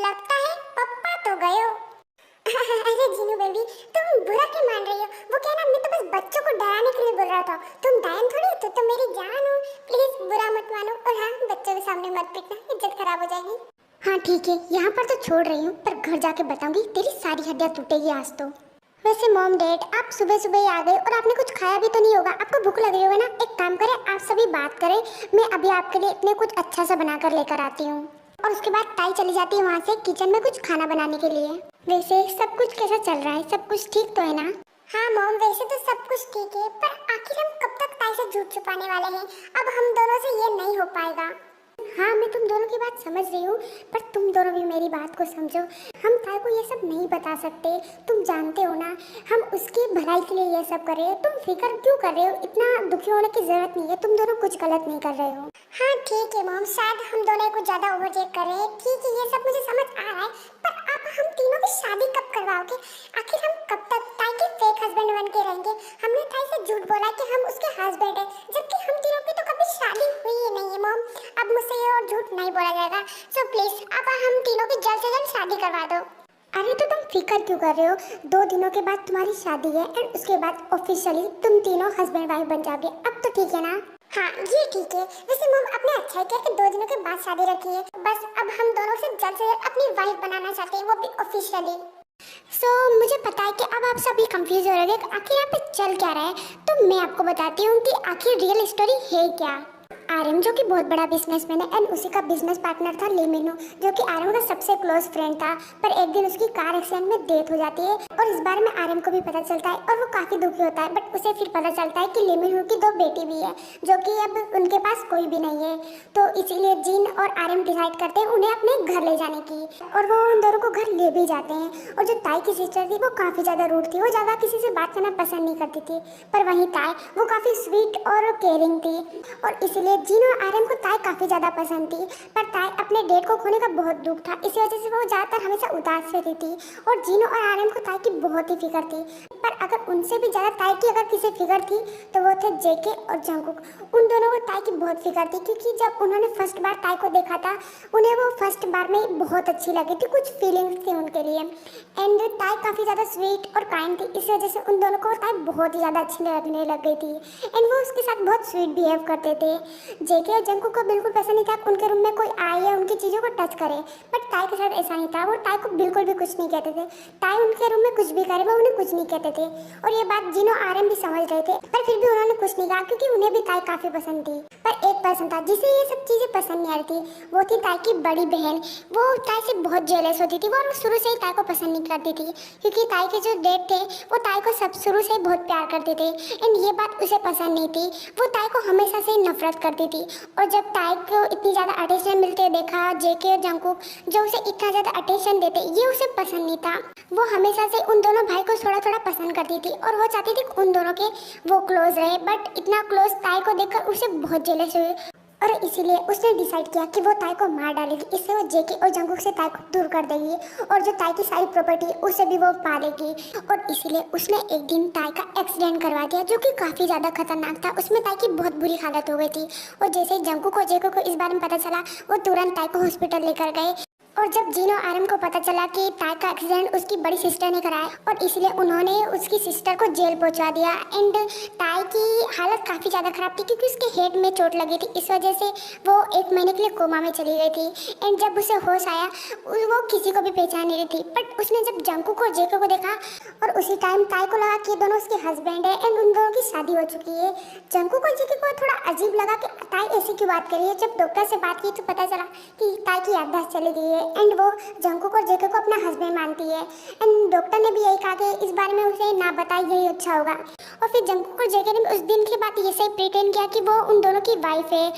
लगता है पप्पा तो गए हो। अरे जीनू बेबी, तुम बुरा क्यों मान रही हो? वो क्या ना, मैं तो बस बच्चों को डराने के लिए बोल रहा था। तुम डायन थोड़ी हो, तो मेरी जान हो। प्लीज बुरा मत मानो। और हाँ, बच्चों के सामने मत पीटना, इज्जत खराब हो जाएगी। हाँ ठीक है, यहाँ पर तो छोड़ रही हूँ, पर घर जाके बताऊंगी तेरी सारी हड्डियाँ टूटेगी आज तो। वैसे मॉम डैड, आप सुबह सुबह ही आ गए और आपने कुछ खाया भी तो नहीं होगा। आपको भूख लग रही होगा ना? एक काम करें, आप सभी बात करें। मैं अभी आपके लिए इतने कुछ अच्छा सा बनाकर लेकर आती हूँ और उसके बाद ताई चली जाती है वहाँ से किचन में कुछ खाना बनाने के लिए। वैसे सब कुछ कैसा चल रहा है? सब कुछ ठीक तो है ना? हाँ मॉम, वैसे तो सब कुछ ठीक है, पर आखिर हम कब तक ताई से झूठ छुपाने वाले हैं? अब हम दोनों से ये नहीं हो पाएगा। हाँ मैं तुम दोनों की बात समझ रही हूँ, पर तुम दोनों भी मेरी बात को समझो। हम ताई को ये सब नहीं बता सकते। तुम जानते हो ना, हम उसकी भलाई के लिए ये सब कर रहे हैं। तुम फिक्र क्यों कर रहे हो? इतना दुखी होने की जरूरत नहीं है। तुम दोनों कुछ गलत नहीं कर रहे हो। हाँ ठीक है मॉम, शायद हम दोनों को ज्यादा ओवरटेक कर रहे हैं। ठीक है, ये सब मुझे समझ आ रहा है, पर आप हम तीनों की शादी कब करवाओगे? आखिर हम कब तक ताई के फेक हस्बैंड बन के रहेंगे? हमने ताई से झूठ बोला कि हम उसके हस्बैंड हैं, जबकि हम तीनों की तो कभी शादी हुई ही नहीं है मॉम। अब मुझसे ये और झूठ नहीं बोला जाएगा। सो प्लीज अब हम तीनों की जल्द से जल्द शादी करवा दो। अरे तो तुम फिक्र क्यों कर रहे हो? 2 दिनों के बाद तुम्हारी शादी है एंड उसके बाद ऑफिशियली तुम तीनों हस्बैंड वाइफ बन जाओगे। अब तो ठीक है ना? हाँ ये ठीक है। वैसे मॉम आपने अच्छा ही किया कि 2 दिनों के बाद शादी रखी है। बस अब हम दोनों से जल्द अपनी वाइफ बनाना चाहते हैं, वो भी ऑफिशियली। मुझे पता है कि अब आप सभी कंफ्यूज हो रहे हैं कि आखिर यहाँ पे चल क्या रहा है। तो मैं आपको बताती हूँ कि आखिर रियल स्टोरी है क्या। आरएम जो कि बहुत बड़ा बिजनेसमैन है एंड उसी का बिजनेस पार्टनर था ली मिनू, जो कि आरएम का सबसे क्लोज फ्रेंड था। पर एक दिन उसकी कार एक्सीडेंट में डेथ हो जाती है और इस बारे में आरएम को भी पता चलता है और वो काफी दुखी होता है। बट उसे फिर पता चलता है कि ली मिनू की 2 बेटी भी है, जो कि अब उनके पास कोई भी नहीं है। तो इसीलिए जीन और आरएम डिसाइड करते हैं उन्हें अपने घर ले जाने की, और वो उन दोनों को घर ले भी जाते हैं। और जो ताई की सिस्टर थी वो काफी ज्यादा रूड थी, वो ज्यादा किसी से बात करना पसंद नहीं करती थी। पर वहीं ताई वो काफी स्वीट और केयरिंग थी, और इसीलिए जीन और आरएम को ताई काफी ज्यादा पसंद थी। पर ताई अपने डेड को खोने का बहुत दुख था, इसी वजह से वो ज्यादातर हमेशा उदास रहती थी। और जीनो और आरएम को ताई की बहुत ही फिक्र थी। पर अगर उनसे भी ज्यादा ताई की अगर किसी फिक्र थी तो वो थे जेके और जंगकुक। उन दोनों को ताई की बहुत फिक्र थी, क्योंकि जब उन्होंने फर्स्ट बार ताई को देखा था उन्हें वो फर्स्ट बार में बहुत अच्छी लगी थी, कुछ फीलिंग्स थी उनके लिए। एंड ताई काफी ज्यादा स्वीट और काइंड थी, इस वजह से उन दोनों को ताई बहुत ही ज्यादा अच्छी लगने लग गई थी। एंड वो उसके साथ बहुत स्वीट बिहेव करते थे। जेके और जंगकुक को बिल्कुल पसंद नहीं था कि उनके रूम में कोई आए या उनकी चीज़ों को टच करे। बट ताई के साथ ऐसा नहीं था, वो ताई को बिल्कुल भी कुछ नहीं कहते थे। ताई उनके रूम में कुछ भी करे वो उन्हें कुछ नहीं कहते थे। और ये बात जिनो आरएम भी समझ रहे थे, पर फिर भी उन्होंने कुछ नहीं कहा, क्योंकि उन्हें भी ताई काफी पसंद थी। पर एक पर्सन था जिसे ये सब चीजें पसंद नहीं आ रही थी, वो थी ताई की बड़ी बहन। वो ताई से बहुत जेलस होती थी, वो शुरू से ही ताई को पसंद नहीं करती थी, क्योंकि ताई के जो डैड थे वो ताई को सब शुरू से ही बहुत प्यार करते थे। एंड ये बात उसे पसंद नहीं थी, वो ताई को हमेशा से ही नफरत करती करती थी। और जब ताई को इतनी ज़्यादा अटेंशन मिलते हुए देखा जेके और जंगकुक जो उसे इतना ज़्यादा अटेंशन देते, ये उसे पसंद नहीं था। वो हमेशा से उन दोनों भाई को थोड़ा थोड़ा पसंद करती थी और वो चाहती थी उन दोनों के वो क्लोज रहे, बट इतना क्लोज ताई को देखकर उसे बहुत जेलस हुई और इसीलिए उसने डिसाइड किया कि वो ताई को मार डालेगी। इससे वो जेके और जंगकुक से ताई को दूर कर देगी और जो ताई की सारी प्रॉपर्टी उसे भी वो पा लेगी। और इसीलिए उसने एक दिन ताई का एक्सीडेंट करवा दिया जो कि काफ़ी ज़्यादा खतरनाक था। उसमें ताई की बहुत बुरी हालत हो गई थी और जैसे ही जंगकुक और जेके को इस बारे में पता चला वो तुरंत ताई को हॉस्पिटल लेकर गए। और जब जीनो आरएम को पता चला कि ताई का एक्सीडेंट उसकी बड़ी सिस्टर ने कराया और इसलिए उन्होंने उसकी सिस्टर को जेल पहुंचा दिया। एंड ताई की हालत काफ़ी ज़्यादा ख़राब थी क्योंकि उसके हेड में चोट लगी थी, इस वजह से वो 1 महीने के लिए कोमा में चली गई थी। एंड जब उसे होश आया वो किसी को भी पहचान नहीं रही थी, बट उसने जब जंगकुक और जेके को देखा और उसी टाइम ताई को लगा कि दोनों उसके हस्बैंड है एंड उन दोनों की शादी हो चुकी है। जंगकुक और जेके को थोड़ा अजीब लगा कि ताई ऐसी क्यों बात कर रही है। जब डॉक्टर से बात की तो पता चला कि ताई की याददाश्त चली गई है एंड वो जंगकुक और जेके को अपना हस्बैंड मानती है। एंड डॉक्टर ने भी यही कहा कि इस बारे में उसे ना बताए यही अच्छा होगा। और फिर जंगकुक और जेके ने उस दिन के बाद ये सही प्रिटेंड किया कि वो उन दोनों की वाइफ है,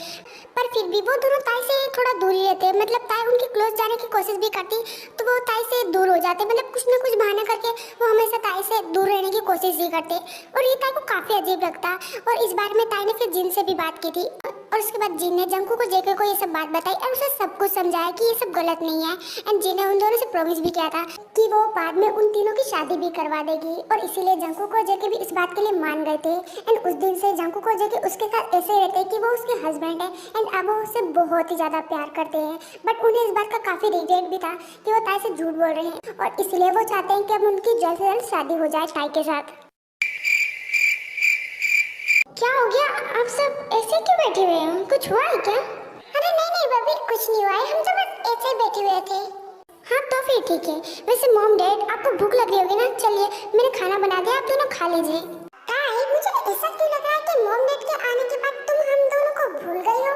पर फिर भी वो दोनों ताई से थोड़ा दूर ही रहते। मतलब ताई उनके क्लोज जाने की कोशिश भी करती तो वो ताई से दूर हो जाते, मतलब कुछ ना कुछ बहाना करके वो हमेशा ताई से दूर रहने की कोशिश ही करते। और ये ताई को काफ़ी अजीब लगता। और इस बारे में ताई ने फिर जिन से भी बात की थी और उसके बाद जिन ने जंगकुक और जेके को ये सब बात बताई और उसे सब कुछ समझाया कि ये सब गलत नहीं है। एंड जिन ने उन दोनों से प्रॉमिस भी किया था कि वो बाद में उन तीनों की शादी भी करवा देगी और इसीलिए जंगकुक और जेके भी इस बात के लिए मान गए थे। एंड उस दिन से जंगकुक और जेके उसके साथ ऐसे रहते हैं कि वो उसके हस्बैंड है एंड अब वो उससे बहुत ही ज़्यादा प्यार करते हैं। बट उन्हें इस बात का काफ़ी रिग्रेट भी था कि वो ताई से झूठ बोल रहे हैं और इसलिए वो चाहते हैं कि अब उनकी जल्द से जल्द शादी हो जाए ताई के साथ। क्या हो गया, आप सब ऐसे क्यों बैठे हुए हो? कुछ हुआ है क्या? अरे नहीं भाभी, कुछ नहीं हुआ है, हम तो बस ऐसे ही बैठे हुए थे। हाँ तो फिर ठीक है। वैसे मॉम डैड आपको भूख लग रही होगी ना, चलिए मैंने खाना बना दिया, आप दोनों खा लीजिए। ताई मुझे ऐसा क्यों लग रहा है कि मॉम डैड के आने के बाद तुम हम दोनों को भूल गई हो।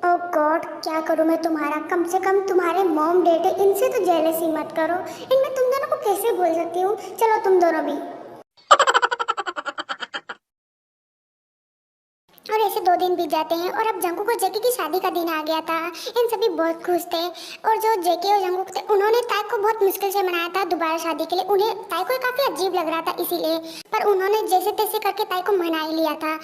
ओह गॉड, क्या करूँ मैं तुम्हारा, कम से कम तुम्हारे मॉम डैड है, इनसे तो जेलसी मत करो। एंड मैं तुम दोनों को कैसे भूल सकती हूँ। चलो तुम दोनों भी। और ऐसे 2 दिन बीत जाते हैं और अब जंगकुक और जेके की शादी का दिन आ गया था। इन सभी बहुत खुश थे और जो जेके और जंगकुक थे उन्होंने ताई को बहुत मुश्किल से मनाया था दोबारा शादी के लिए। उन्हें ताई को काफ़ी अजीब लग रहा था इसीलिए, पर उन्होंने जैसे तैसे करके ताई को मना ही लिया था।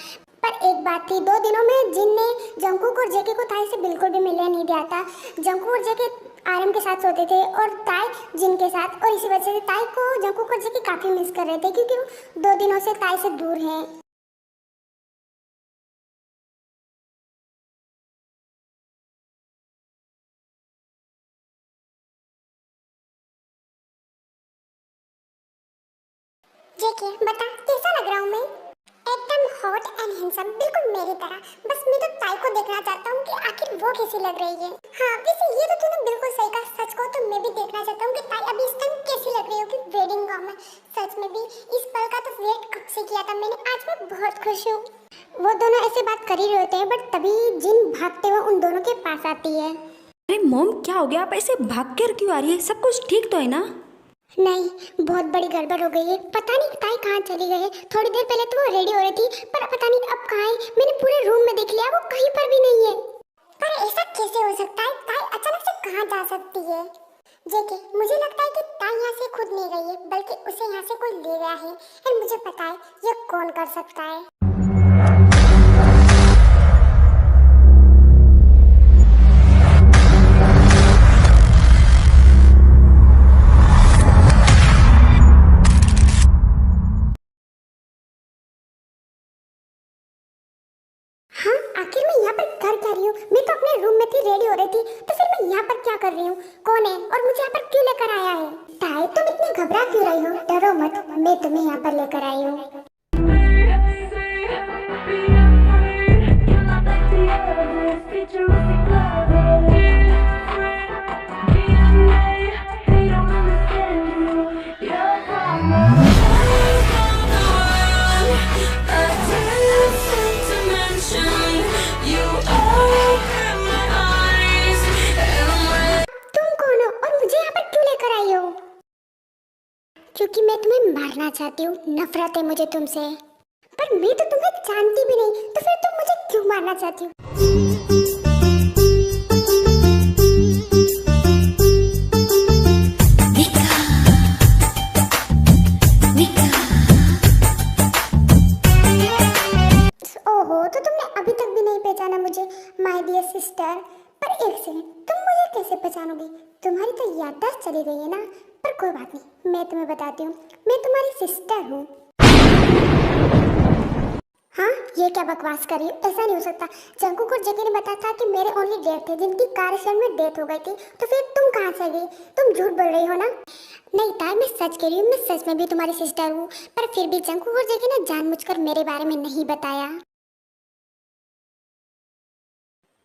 पर एक बात थी, 2 दिनों में जिन ने जंगकुक और जेके को ताई से बिल्कुल भी मिलने नहीं दिया था। जंगकुक और जेके आरएम के साथ सोते थे और ताई जिन के साथ, और इसी वजह से ताई को जंगकुक और जेके काफ़ी मिस कर रहे थे क्योंकि वो 2 दिनों से ताई से दूर हैं। जेके बता कैसा लग रहा हूँ मैं? एकदम हॉट एंड हैंडसम, बिल्कुल मेरी तरह। बस मैं तो ताई को देखना चाहता हूँ कि आखिर वो कैसी लग रही है। हाँ वैसे ये तो तूने बिल्कुल सही कहा, सच को तो मैं भी देखना चाहता हूँ कि ताई अभी इस टाइम कैसी लग रही होगी वेडिंग गाउन में। सच में भी इस पल का तो वेट कब से किया था मैंने, आज मैं बहुत खुश हूँ। वो दोनों ऐसे बात कर ही रहे होते हैं बट तभी जिन भागते हुए उन दोनों के पास आती है। अरे मॉम क्या हो गया, आप ऐसे भाग कर क्यों आ रही है? सब कुछ ठीक तो है ना? नहीं, बहुत बड़ी गड़बड़ हो गई है। पता नहीं ताई कहाँ चली गई है। थोड़ी देर पहले तो वो रेडी हो रही थी पर पता नहीं अब कहाँ है। मैंने पूरे रूम में देख लिया, वो कहीं पर भी नहीं है। पर ऐसा कैसे हो सकता है? ताई अचानक से कहाँ जा सकती है? जेके मुझे लगता है कि ताई यहाँ से खुद नहीं गई है बल्कि उसे यहाँ से कोई ले गया है। और मुझे पता है ये कौन कर सकता है। हाँ आखिर मैं यहाँ पर कर क्या रही हूँ? मैं तो अपने रूम में थी, रेडी हो रही थी, तो फिर मैं यहाँ पर क्या कर रही हूँ? कौन है और मुझे यहाँ पर क्यों लेकर आया है? ताई तुम इतने घबरा क्यों रही हो? डरो मत, मैं तुम्हें यहाँ पर लेकर आई हूँ। क्योंकि मैं तुम्हें मारना चाहती हूँ, नफरत है मुझे तुमसे। पर मैं तो तुम्हें जानती भी नहीं, तो फिर तुम मुझे क्यों मारना चाहती हो? याददाश्त चली गई है ना, पर कोई बात नहीं, मैं तुम्हें बताती हूँ, मैं तुम्हारी सिस्टर हूँ। हाँ, ये क्या बकवास कर रही हो? ऐसा नहीं हो सकता। जंकुक और जेकी ने बताया था कि मेरे ओनली डैड थे जिनकी कार एक्सीडेंट में डेथ हो गई थी, तो फिर तुम कहाँ से गई? तुम झूठ बोल रही हो ना? नहीं ताई, मैं सच कह रही हूँ, मैं सच में भी तुम्हारी सिस्टर हूँ, पर फिर भी जंकुक और जेकी ने जानबूझकर मेरे बारे में नहीं बताया।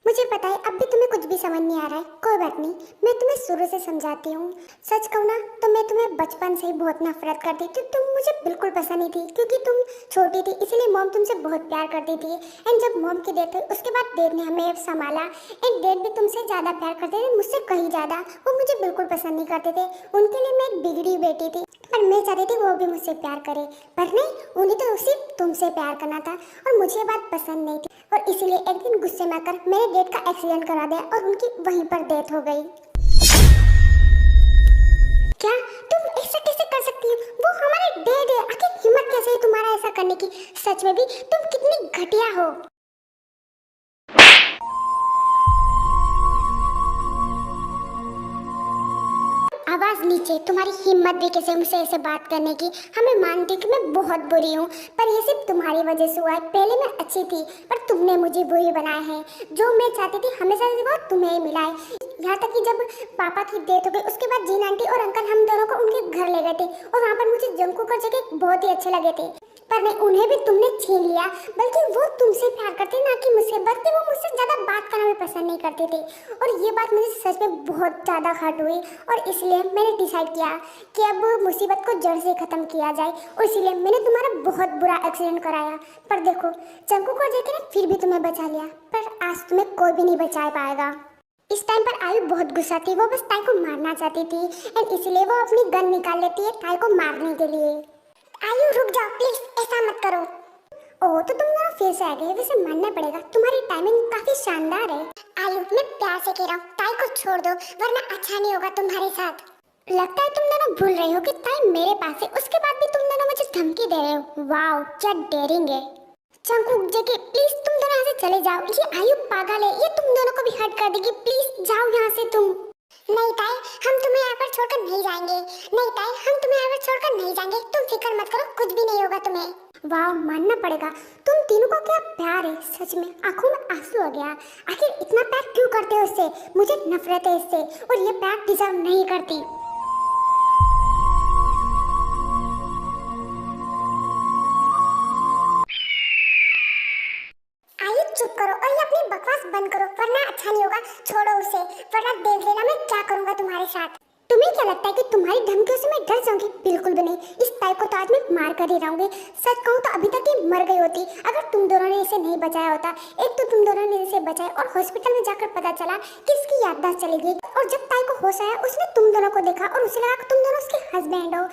मुझे पता है अब भी तुम्हें कुछ भी समझ नहीं आ रहा है, कोई बात नहीं, मैं तुम्हें शुरू से समझाती हूँ। सच कहूँ ना तो मैं तुम्हें बचपन से ही बहुत नफरत करती थी, तुम मुझे बिल्कुल पसंद नहीं थी, क्योंकि तुम छोटी थी, इसलिए मॉम तुमसे बहुत प्यार करती थी। एंड जब मॉम की डेथ हुई उसके बाद डैड ने हमें संभाला, एंड डैड भी तुमसे ज़्यादा प्यार करते थे, मुझसे कहीं ज़्यादा। वो मुझे बिल्कुल पसंद नहीं करते थे, उनके लिए मैं एक बिगड़ी बेटी थी, पर मैं चाहती थी वो भी मुझसे प्यार करे, पर नहीं, उन्हें तो सिर्फ तुमसे प्यार करना था, और मुझे ये बात पसंद नहीं थी, और इसीलिए एक दिन गुस्से में आकर मेरे डैड का एक्सीडेंट करा दिया और उनकी वहीं पर डेथ हो गई। क्या तुम ऐसा कैसे कर सकती हो? वो हमारे डैड है, आखिर हिम्मत कैसे है तुम्हारा ऐसा करने की? सच में भी तुम कितनी घटिया हो। आवाज नीचे, तुम्हारी हिम्मत भी कैसे मुझसे ऐसे बात करने की? हमें मानती कि मैं बहुत बुरी हूँ, पर ये सिर्फ तुम्हारी वजह से हुआ है। पहले मैं अच्छी थी, पर तुमने मुझे बुरी बनाया है। जो मैं चाहती थी हमेशा से वो तुम्हें ही मिला है। यहाँ तक कि जब पापा की डेथ हो गई उसके बाद जीन आंटी और अंकल हम दोनों को उनके घर ले गए थे, और वहाँ पर मुझे जंकुक और जेकी बहुत ही अच्छे लगे थे, पर नहीं, उन्हें भी तुमने छीन लिया। बल्कि वो तुमसे प्यार करते ना कि मुझसे, बल्कि वो मुझसे ज़्यादा बात करना भी पसंद नहीं करते थे, और ये बात मुझे सच में बहुत ज़्यादा हर्ट हुई, और इसलिए मैंने डिसाइड किया कि अब मुसीबत को जड़ से ख़त्म किया जाए, और इसीलिए मैंने तुम्हारा बहुत बुरा एक्सीडेंट कराया। पर देखो, जंकुक और जेकी ने फिर भी तुम्हें बचा लिया, पर आज तुम्हें कोई भी नहीं बचा पाएगा। इस टाइम पर आयु बहुत गुस्सा थी, वो बस ताई को मारना चाहती थी, एंड इसलिए वो अपनी गन निकाल लेती है ताई को मारने के लिए। आयु रुक जाओ प्लीज, ऐसा मत करो। ओह, तो तुम दोनों फिर से आ गए, वैसे मानना पड़ेगा तुम्हारी टाइमिंग काफी शानदार है। आयु, मैं प्यार से कह रहा हूँ, ताई को छोड़ दो, वरना अच्छा नहीं होगा तुम्हारे साथ। लगता है तुम दोनों भूल रहे हो कि ताई मेरे पास है, उसके बाद भी तुम दोनों मुझे धमकी दे रहे हो। वाओ, क्या डेयरिंग है। जंकुक, जेकी, प्लीज तुम दोनों यहाँ से चले जाओ, ये आयु पागल है, ये तुम दोनों को भी हर्ट कर देगी, प्लीज जाओ यहाँ से तुम। नहीं ताई, हम तुम्हें यहाँ पर छोड़कर नहीं जाएंगे। नहीं ताई, हम तुम्हें यहाँ पर छोड़कर नहीं जाएंगे, तुम फिक्र मत करो, कुछ भी नहीं होगा तुम्हें। वाह, मानना पड़ेगा, तुम तीनों को क्या प्यार है, सच में आंखों में आंसू आ गया। आखिर इतना प्यार क्यों करते हो इससे? मुझे नफरत है इससे, और ये प्यार डिजर्व नहीं करती। चुप करो और ये अपनी बकवास बंद करो, वरना अच्छा नहीं होगा। छोड़ो उसे, वरना देख लेना मैं क्या करूंगा तुम्हारे साथ। तुम्हें क्या लगता है कि तुम्हारी धमकियों से मैं डर जाऊंगी? बिल्कुल भी नहीं, इस ताई को तो आज मैं मार कर ही रहूंगी। सच कहूँ तो अभी तक ये मर गई होती अगर तुम दोनों ने इसे नहीं बचाया होता। एक तो तुम दोनों ने इसे बचाया, और हॉस्पिटल में जाकर पता चला कि इसकी याददाश्त चली गई, और जब ताई को होश आया उसने तुम दोनों को देखा, और उसे लगा कि तुम दोनों उसके हस्बैंड हो,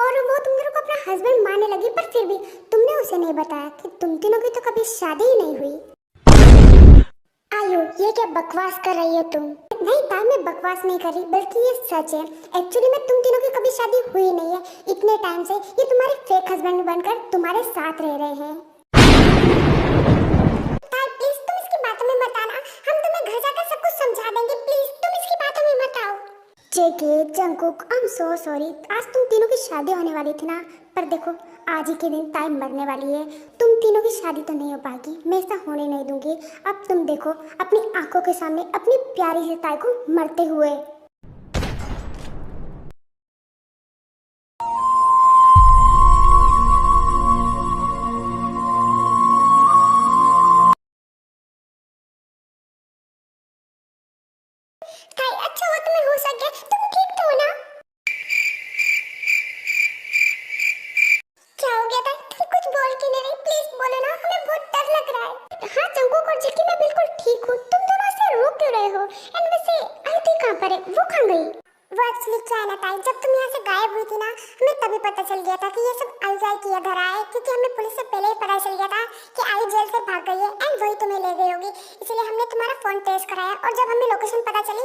और वो तुम दोनों को अपना हस्बैंड मानने लगी। पर फिर भी तुमने उसे नहीं बताया कि तुम तीनों की तो कभी शादी ही नहीं हुई। आयु, ये क्या बकवास कर रही हो तुम? नहीं ताई, मैं बकवास नहीं कर रही, बल्कि ये सच है। एक्चुअली में तुम तीनों की कभी शादी हुई नहीं है। इतने टाइम से ये तुम्हारे फेक हस्बैंड बनकर तुम्हारे साथ रह रहे हैं। ताई प्लीज तुम इसकी बातों में मत आना, हम तुम्हें घर जाकर सब कुछ समझा देंगे, प्लीज तुम इसकी बातों में मत आओ। जेकी, Jungkook, I am so sorry, आज तुम तीनों की शादी होने वाली थी ना, पर देखो आज ही के दिन ताई मरने वाली है, तुम तीनों की शादी तो नहीं हो पाएगी, मैं ऐसा होने नहीं दूंगी। अब तुम देखो अपनी आंखों के सामने अपनी प्यारी सी ताई को मरते हुए। ताई, अच्छा हुआ तुम्हें हो सक गया, तुम ठीक तो हो ना? क्या हो गया था? तुम कुछ बोल क्यों नहीं रही? प्लीज बोलो ना, हमें बहुत डर लग रहा है। हाँ जंकुक और जेकी, मैं बिल्कुल ठीक हूँ, तुम दोनों ऐसे रो क्यों रहे हो? एंड वैसे आयु कहाँ पर है, वो कहाँ गई? वो एक्चुअली क्या है ना ताई, जब तुम यहाँ से गायब हुई थी ना, हमें तभी पता चल गया था कि ये सब आयु किया धरा है, क्योंकि हमें पुलिस से पहले ही पता चल गया था कि आयु जेल से भाग गई है, एंड वही तुम्हें ले गई होगी, इसलिए हमने तुम्हारा फोन ट्रेस कराया, और जब हमें लोकेशन पता चली,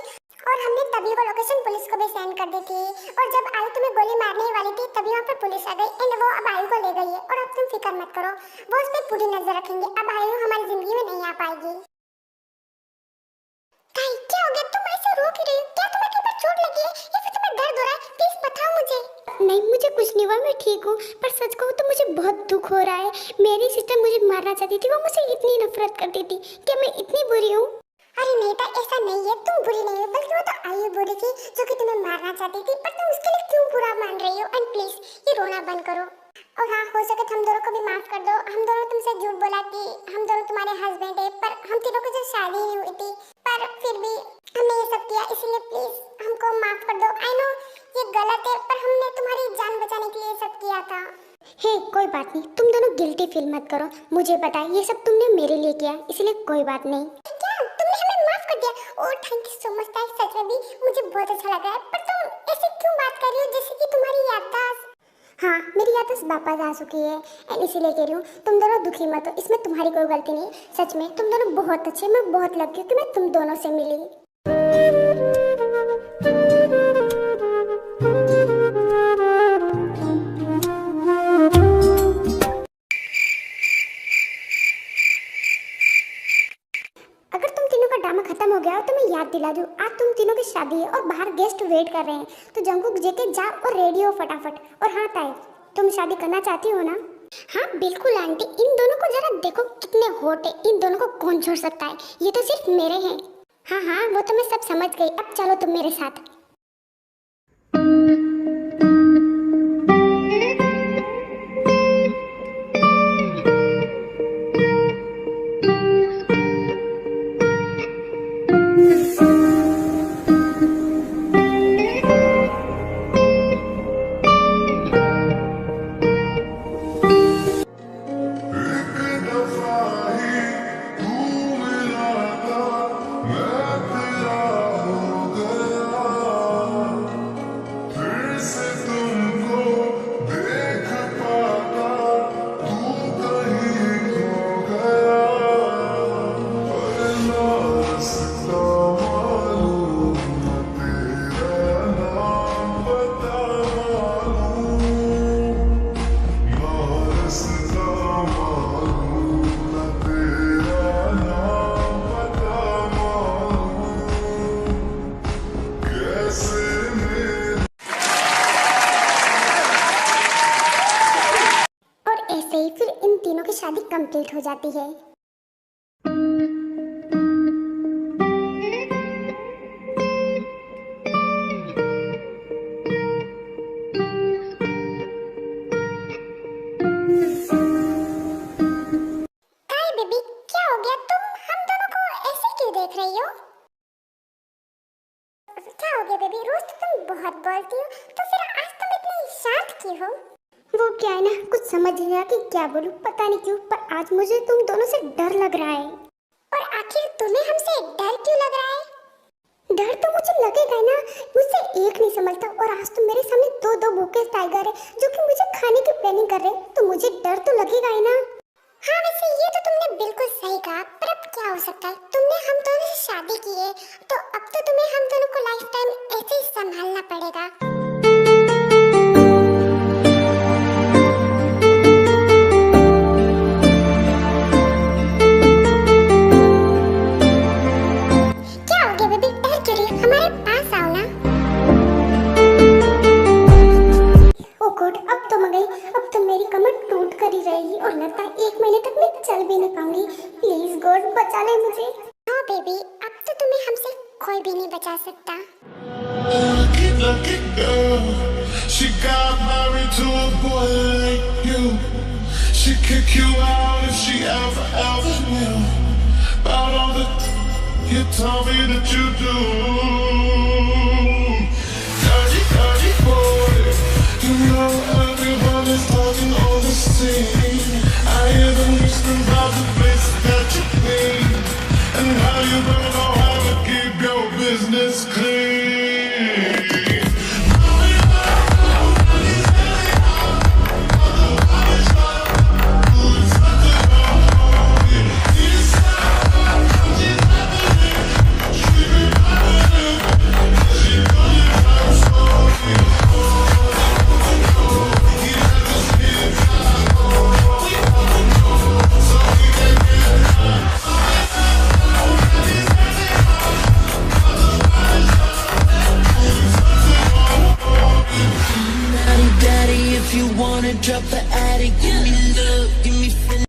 और हमने तभी वो लोकेशन पुलिस को भी सेंड कर दी थी, और जब आयु तुम्हें गोली मारने वाली थी तभी वहाँ पर पुलिस आ गई, एंड वो अब आयु को ले गई है, और अब तुम फिक्र मत करो, वो उस पर पूरी नजर रखेंगे, अब आयु हमारी जिंदगी में नहीं आ पाएगी। ताई क्या हो गया, तुम ऐसे रो क्यों रही हो? क्या तुम्हें कहीं पर तुम्हें चोट लगी है या फिर तुम्हें दर्द हो रहा है? प्लीज बताओ मुझे। नहीं, मुझे कुछ नहीं हुआ, मैं ठीक हूँ। पर सच कहूँ तो मुझे बहुत दुख हो रहा है। मेरी सिस्टर मुझे मारना चाहती थी, वो मुझसे इतनी नफरत करती थी। क्या मैं इतनी बुरी हूँ? अरे नहीं था, ऐसा नहीं है, तुम बुरी नहीं हो, बल्कि वो तो आई बुरी थी जो कि तुम्हें मारना चाहती थी। पर तुम उसके लिए क्यों बुरा मान रही हो? एंड प्लीज ये रोना बंद करो। और हाँ, हो सके तो हम दोनों को भी माफ कर दो। हम दोनों तुमसे झूठ बोला कि हम दोनों तुम्हारे हस्बैंड है, पर हम तीनों को जो शादी नहीं हुई थी, पर फिर भी हमने ये सब किया, इसलिए प्लीज हमको माफ कर दो। आई नो ये गलत है, पर हमने तुम्हारी जान बचाने के लिए ये सब किया था। हे कोई बात नहीं, तुम दोनों गिल्टी फील मत करो। मुझे पता है ये सब तुमने मेरे लिए किया, इसलिए कोई बात नहीं। क्या तुमने हमें माफ कर दिया? Oh thank you so much guys, सच में भी मुझे बहुत अच्छा लगा है। पर तुम ऐसे क्यों बात कर रही हो जैसे कि तुम्हारी याददाश्त? हाँ, मेरी याददाश्त वापस आ चुकी है एंड इसीलिए कह रही हूँ तुम दोनों दुखी मत हो, इसमें तुम्हारी कोई गलती नहीं। सच में तुम दोनों बहुत अच्छे, मैं बहुत लकी हूँ कि मैं तुम दोनों से मिली। अगर तुम तीनों का ड्रामा खत्म हो गया हो तो मैं याद दिला दूं, आज तुम तीनों की शादी है और बाहर गेस्ट वेट कर रहे हैं, तो जंगकुक जेके जा और रेडी हो फटाफट। और हाँ ताई, तुम शादी करना चाहती हो ना? हाँ बिल्कुल आंटी, इन दोनों को जरा देखो कितने हॉट है, इन दोनों को कौन छोड़ सकता है, ये तो सिर्फ मेरे हैं। हाँ हाँ वो तो मैं सब समझ गई, अब चलो तुम मेरे साथ। ऐसे ही फिर इन तीनों की शादी कंप्लीट हो जाती है। काय बेबी, क्या हो गया? तुम हम दोनों को ऐसे क्यों देख रही हो? क्या हो गया बेबी? रोज तो तुम बहुत बोलती हो, तो फिर आज तुम इतनी शांत क्यों हो? वो क्या है ना, कुछ समझ नहीं आ कि क्या बोलूं, पता नहीं क्यों, पर आज मुझे तुम दोनों से डर लग रहा है। और आखिर तुम्हें हमसे डर क्यों लग रहा है? डर तो मुझे लगेगा ना, मुझसे एक नहीं संभलता, और आज तो मेरे सामने दो भूखे टाइगर है जो कि मुझे खाने की प्लानिंग कर रहे हैं, तो मुझे डर तो लगेगा ही ना। हाँ वैसे ये तो तुमने बिल्कुल सही कहा, पर अब क्या हो सकता है, तुमने हम दोनों से शादी की है, तो अब तो तुम्हें हम दोनों को लाइफ टाइम ऐसे ही संभालना पड़ेगा। अब तो मेरी कमर टूट कर ही रहेगी और लगता है 1 महीने तक मैं चल भी नहीं पाऊंगी। प्लीज गॉड बचा ले मुझे। हाँ बेबी, अब तो तुम्हें हमसे कोई भी नहीं बचा सकता। She got married to a boy like you. She'd kick you out if she ever knew about all the you told me that you do. Dirty boy, you know everyone is talking all the same. I hear them whispering about the places that you've been and how you don't know how to keep your business clean. drop an attic, give me love, give me finesse.